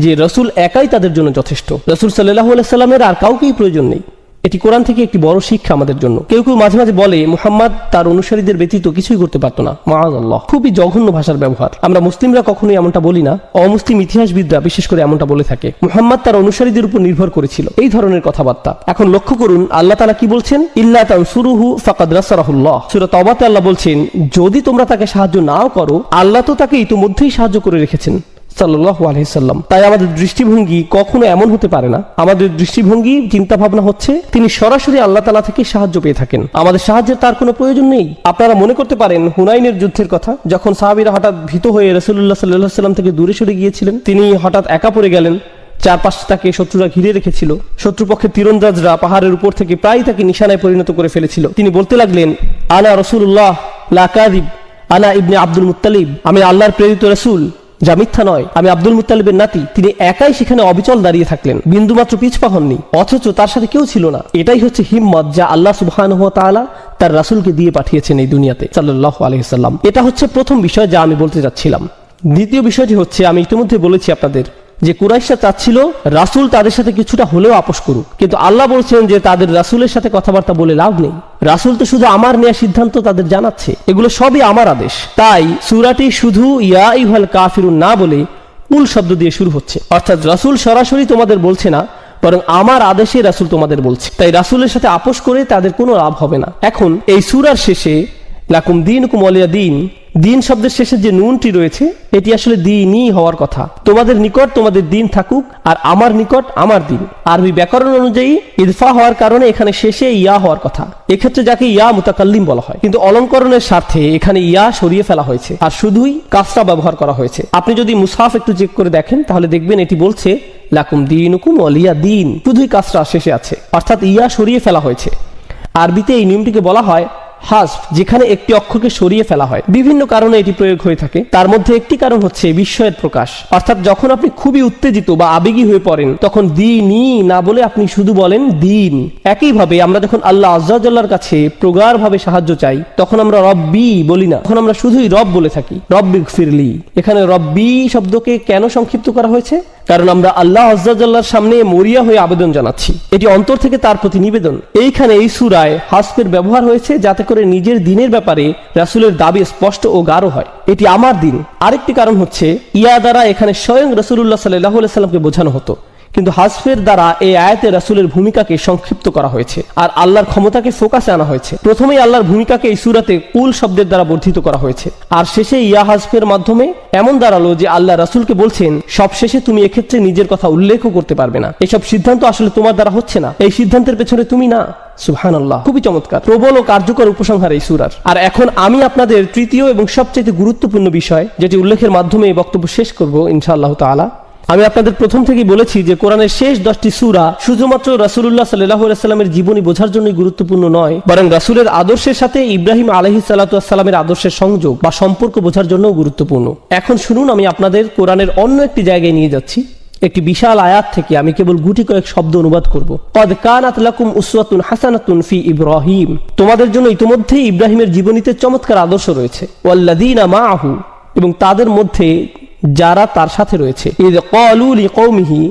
যে রাসূল একাই তাদের জন্য যথেষ্ট। রাসূল সাল্লাল্লাহু আলাইহি সাল্লামের আর কাউকেই প্রয়োজন নেই। এটি কোরআন থেকে একটি বড় শিক্ষা আমাদের জন্য। কেউ কেউ মাঝে মাঝে বলে মুহাম্মদ তার অনুসারীদের ব্যতীত কিছুই করতে পারতো না। মাআযাল্লাহ, খুবই জঘন্য ভাষার ব্যবহার। আমরা মুসলিমরা কখনোই এমনটা বলি না, অমুসলিম ইতিহাসবিদরা বিশেষ করে এমনটা বলে থাকে। মুহাম্মদ তার অনুসারীদের উপর নির্ভর করেছিল, এই ধরনের কথাবার্তা। এখন লক্ষ্য করুন আল্লাহ তাআলা কি বলছেন, ইল্লা তানসুরুহু ফাকাদ নাসারাহুল্লাহ। সূরা তাওবাতে আল্লাহ বলছেন যদি তোমরা তাকে সাহায্য নাও করো, আল্লাহ তো তাকে ইতিমধ্যেই সাহায্য করে রেখেছেন সাল্লাল্লাহু আলাইহি সাল্লাম। তাই আমাদের দৃষ্টিভঙ্গি কখনো এমন হতে পারে না। আমাদের দৃষ্টিভঙ্গি, চিন্তা ভাবনা হচ্ছে তিনি সরাসরি আল্লাহ তাআলা থেকে সাহায্য পেয়ে থাকেন, আমাদের সাহায্যের তার কোনো প্রয়োজন নেই। আপনারা মনে করতে পারেন হুনাইনের যুদ্ধের কথা, যখন সাহাবীরা হঠাৎ ভীত হয়ে রাসূলুল্লাহ সাল্লাল্লাহু আলাইহি সাল্লাম থেকে দূরে সরে গিয়েছিলেন, তিনি হঠাৎ একা পড়ে গেলেন। চারপাশ তাকে শত্রুরা ঘিরে রেখেছিল, শত্রুপক্ষের তীরন্দাজরা পাহাড়ের উপর থেকে প্রায় তাকে নিশানায় পরিণত করে ফেলেছিল। তিনি বলতে লাগলেন আনা রাসূলুল্লাহ লা কাযিব, আনা ইবনে আব্দুল মুত্তালিব, আমি আল্লাহর প্রেরিত রাসূল, যা মিথ্যা নয়, আমি আব্দুল মুত্তালিবের নাতি। তিনি একাই সেখানে অবিচল দাঁড়িয়ে থাকলেন, বিন্দুমাত্র পিছপা হননি, অথচ তার সাথে কেউ ছিল না। এটাই হচ্ছে হিম্মত যা আল্লাহ সুবহানাহু ওয়া তাআলা তার রাসূলকে দিয়ে পাঠিয়েছেন এই দুনিয়াতে সাল্লাল্লাহু আলাইহি সাল্লাম। এটা হচ্ছে প্রথম বিষয় যা আমি বলতে যাচ্ছিলাম। দ্বিতীয় বিষয়টি হচ্ছে, আমি ইতিমধ্যে বলেছি আপনাদের যে কুরাইশরা চাচ্ছিল রাসূল তাদের সাথে কিছুটা হলেও আপোষ করুক, কিন্তু আল্লাহ বলছেন যে তাদের রাসূলের সাথে কথাবার্তা বলে লাভ নেই। রাসূল তো শুধু আমার নেওয়া সিদ্ধান্ত তাদের জানাচ্ছে, এগুলো সবই আমার আদেশ। তাই সূরাটি শুধু ইয়া আইয়ুহাল কাফিরুন না বলে কুল শব্দ দিয়ে শুরু হচ্ছে, অর্থাৎ রাসূল সরাসরি তোমাদের বলছে না, বরং আমার আদেশে রাসূল তোমাদের বলছে। তাই রাসূলের সাথে আপোষ করে তাদের কোনো লাভ হবে না। এখন এই সূরার শেষে লাকুম দীনুকুম ওয়ালিয়া দীন, দিন শব্দের শেষে যে নুনটি রয়েছে এটি আসলে দ্বীনই হওয়ার কথা। তোমাদের নিকট তোমাদের দিন থাকুক আর আমার নিকট আমার দিন। আরবি ব্যাকরণ অনুযায়ী ইদফা হওয়ার কারণে এখানে শেষে ইয়া হওয়ার কথা, এক্ষেত্রে যাকে ইয়া মুতাকাল্লিম বলা হয়, কিন্তু অলঙ্করণের স্বার্থে এখানে ইয়া সরিয়ে ফেলা হয়েছে আর শুধুই কাসরা ব্যবহার করা হয়েছে। আপনি যদি মুসহাফ একটু চেক করে দেখেন তাহলে দেখবেন এটি বলছে লাকুম দীনুকুম ওয়ালিয়া দীন, শুধুই কাসরা শেষে আছে, অর্থাৎ ইয়া সরিয়ে ফেলা হয়েছে। আরবিতে এই নিয়মটিকে বলা হয় হাসফ, যেখানে একটি অক্ষরকে সরিয়ে ফেলা হয়। বিভিন্ন কারণে এটি প্রয়োগ হয়ে থাকে, তার মধ্যে একটি কারণ হচ্ছে বিস্ময়ের প্রকাশ, অর্থাৎ যখন আপনি খুবই উত্তেজিত বা আবেগী হয়ে পড়েন তখন দিনই না বলে আপনি শুধু বলেন দিন। একইভাবে আমরা যখন আল্লাহ আযজা ওয়া জাল্লার কাছে প্রগাঢ়ভাবে সাহায্য চাই তখন আমরা রব্বি বলি না, তখন আমরা শুধুই রব বলে থাকি, রব্বিগফিরলি। এখানে রব্বি শব্দকে কেন সংক্ষিপ্ত করা হয়েছে? কারণ আমরা আল্লাহ আযজা ওয়া জাল্লার সামনে মরিয়া হয়ে আবেদন জানাচ্ছি, এটি অন্তর থেকে তার প্রতি নিবেদন। এইখানে এই সূরায় হাসফের ব্যবহার হয়েছে যাতে করে নিজের দিনের ব্যাপারে রাসূলের দাবি স্পষ্ট ও গাঢ় হয়, এটি আমার দিন। আরেকটি কারণ হচ্ছে ইয়া দ্বারা এখানে স্বয়ং রাসূলুল্লাহ সাল্লাল্লাহু আলাইহি সাল্লামকে বোঝানো হতো, কিন্তু হাসফের দ্বারা এই আয়াতে রাসূলের ভূমিকাকে সংক্ষিপ্ত করা হয়েছে আর আল্লাহর ক্ষমতাকে ফোকাসে আনা হয়েছে। প্রথমেই আল্লাহর ভূমিকাকে এই সূরাতে কুল শব্দের দ্বারা বর্ধিত করা হয়েছে, আর শেষে ইয়া হাসফের মাধ্যমে এমন দাঁড়ালো যে আল্লাহ রাসূলকে বলছেন সবশেষে তুমি এক্ষেত্রে নিজের কথা উল্লেখও করতে পারবে না, এসব সিদ্ধান্ত আসলে তোমার দ্বারা হচ্ছে না, এই সিদ্ধান্তের পেছনে তুমি না। সুবহানাল্লাহ, খুবই চমৎকার, প্রবল ও কার্যকর উপসংহার এই সূরার। আর এখন আমি আপনাদের তৃতীয় এবং সবচেয়ে গুরুত্বপূর্ণ বিষয়, যেটি উল্লেখের মাধ্যমে এই বক্তব্য শেষ করব ইনশাআল্লাহ তাআলা। আমি আপনাদের প্রথম থেকেই বলেছি যে কোরআনের শেষ 10টি সূরা শুধুমাত্র রাসূলুল্লাহ সাল্লাল্লাহু আলাইহি সাল্লামের জীবনী বোঝার জন্যই গুরুত্বপূর্ণ নয়, বরং রাসূলের আদর্শের সাথে ইব্রাহিম আলাইহিস সালাতু ওয়াস সালামের আদর্শের সংযোগ বা সম্পর্ক বোঝার জন্যও গুরুত্বপূর্ণ। এখন শুনুন, আমি আপনাদের কোরআনের অন্য একটি জায়গায় নিয়ে যাচ্ছি। একটি বিশাল আয়াত থেকে আমি কেবল গুটি কয়েক শব্দ অনুবাদ করব। কদ কানাত লাকুম উসওয়াতুন হাসানাতুন ফি ইব্রাহিম, তোমাদের জন্য ইতিমধ্যেই ইব্রাহিমের জীবনীতে চমৎকার আদর্শ রয়েছে। ওয়াল্লাযীনা মাআহু, এবং তাদের মধ্যে যারা তার সাথে রয়েছে। ইয ক্বালু লিকওমিহি,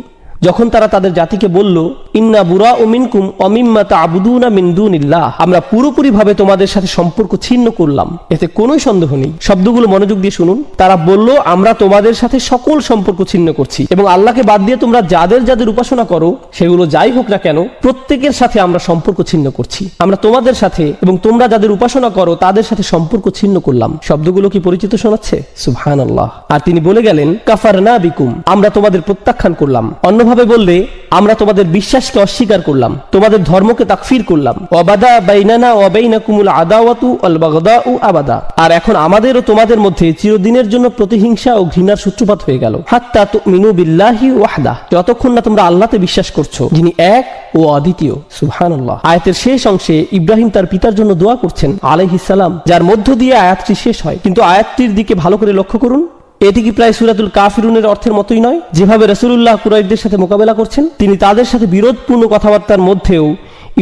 যখন তারা তাদের জাতিকে বলল ইন্না বুরাউ মিনকুম ওয়া মিম্মা তা'বুদুনা মিন দুনিল্লাহ, আমরা পুরোপুরি ভাবে তোমাদের সাথে সম্পর্ক ছিন্ন করলাম, এতে কোনো সন্দেহ নেই। শব্দগুলো মনোযোগ দিয়ে শুনুন। তারা বলল আমরা তোমাদের সাথে সকল সম্পর্ক ছিন্ন করছি এবং আল্লাহকে বাদ দিয়ে তোমরা যাদের যাদের উপাসনা করো সেগুলো যাই হোক না কেন প্রত্যেকের সাথে আমরা সম্পর্ক ছিন্ন করছি। আমরা তোমাদের সাথে এবং তোমরা যাদের উপাসনা করো তাদের সাথে সম্পর্ক ছিন্ন করলাম। শব্দগুলো কি পরিচিত শোনাচ্ছে? সুবহানাল্লাহ। আর তিনি বলে গেলেন কাফারনা বিকুম, আমরা তোমাদের প্রত্যাখ্যান করলাম। অন্যভাবে বললে আমরা তোমাদের বিশ্বাসকে অস্বীকার করলাম, তোমাদের ধর্মকে তাকফির করলাম। ওয়াবাদা বাইনানা ওয়া বাইনাকুমুল আদাওয়াতু ওয়াল বাগদাউ আবাদা। আর এখন আমাদের ও তোমাদের মধ্যে চিরদিনের জন্য প্রতিহিংসা ও ঘৃণার সূত্রপাত হয়ে গেল। হাত্তা তুমিনু বিল্লাহি ওয়াহদা, যতক্ষণ না তোমরা আল্লাহতে বিশ্বাস করছো, যিনি এক ও অদ্বিতীয়। সুবহানাল্লাহ। আয়াতের শেষ অংশে ইব্রাহিম তার পিতার জন্য দোয়া করছেন আলাইহিস সালাম, যার মধ্য দিয়ে আয়াতটি শেষ হয়। কিন্তু আয়াতটির দিকে ভালো করে লক্ষ্য করুন, এটি কি প্রায় সূরাতুল কাফিরুনের অর্থের মতোই নয়? যেভাবে রাসূলুল্লাহ কুরাইশদের সাথে মোকাবেলা করছেন, তিনি তাদের সাথে বিরোধপূর্ণ কথাবার্তার মধ্যেও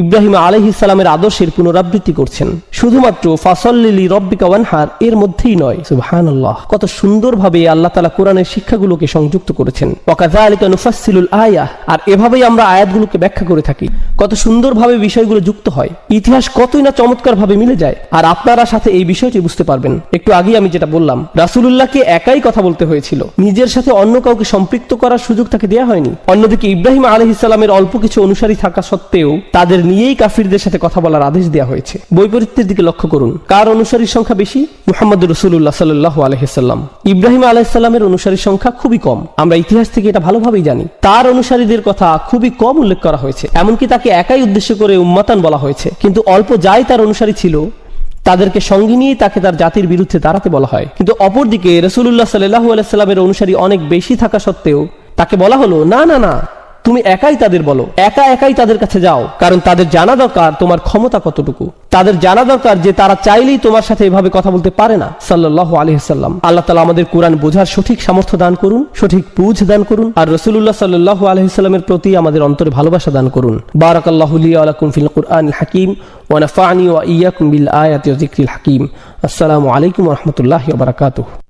ইব্রাহিম আলাইহিস সালামের আদর্শের পুনরাবৃত্তি করছেন। শুধুমাত্র ফাসাল্লি লিরাব্বিকা ওয়ানহার এর মধ্যেই নয়। সুবহানাল্লাহ। কত সুন্দরভাবে আল্লাহ তাআলা কোরআনের শিক্ষাগুলোকে সংযুক্ত করেছেন। ওয়াকাযালিকা নুফাসসিলুল আয়াহ, আর এভাবেই আমরা আয়াতগুলোকে ব্যাখ্যা করে থাকি। কত সুন্দরভাবে বিষয়গুলো যুক্ত হয়, ইতিহাস কতই না চমৎকারভাবে মিলে যায়। আর আপনারা সাথে এই বিষয়টি বুঝতে পারবেন। একটু আগেই আমি যেটা বললাম, রাসূলুল্লাহকে একাই কথা বলতে হয়েছিল, নিজের সাথে অন্য কাউকে সম্পৃক্ত করার সুযোগ তাকে দেয়া হয়নি। অন্যদিকে ইব্রাহিম আলাইহিস সালামের অল্প কিছু অনুসারী থাকা সত্ত্বেও তাদের নিয়েই কাফিরদের সাথে কথা বলার আদেশ দেওয়া হয়েছে। বৈপরীত্যের দিকে লক্ষ্য করুন, কার অনুসারীর সংখ্যা বেশি? মুহাম্মদুর রাসূলুল্লাহ সাল্লাল্লাহু আলাইহি সাল্লাম। ইব্রাহিম আলাইহিস সালামের অনুসারীর সংখ্যা খুবই কম। আমরা ইতিহাস থেকে এটা ভালোভাবেই জানি। তার অনুসারীদের কথা খুবই কম উল্লেখ করা হয়েছে, এমনকি তাকে একাই উদ্দেশ্য করে উম্মাতান বলা হয়েছে। কিন্তু অল্প যাই তার অনুসারী ছিল, তাদেরকে সঙ্গে নিয়ে তাকে তার জাতির বিরুদ্ধে দাঁড়াতে বলা হয়। কিন্তু অপরদিকে রাসূলুল্লাহ সাল্লাল্লাহু আলাইহি সাল্লামের অনুসারী অনেক বেশি থাকা সত্ত্বেও তাকে বলা হলো, না না না, তুমি একাই তাদের বলো, একাই তাদের কাছে যাও, কারণ তাদের জানা দরকার তোমার ক্ষমতা কতটুকু। তাদের জানা দরকার যে তারা চাইলেই তোমার সাথে এভাবে কথা বলতে পারে না। সাল্লাল্লাহু আলাইহি সাল্লাম। আল্লাহ তাআলা আমাদের কোরআন বোঝার সঠিক সামর্থ্য দান করুন, সঠিক বুঝ দান করুন, আর রাসূলুল্লাহ সাল্লাল্লাহু আলাইহি সাল্লামের প্রতি আমাদের অন্তরে ভালোবাসা দান করুন। বারাকাল্লাহু লি ওয়া লাকুম ফিল কুরআনিল হাকীম ওয়া নাফা'নি ওয়া ইয়্যাকুম বিল আয়াতি ওয়া যিকরিল হাকীম। আসসালামু আলাইকুম ওয়া রাহমাতুল্লাহি ওয়া বারাকাতুহু।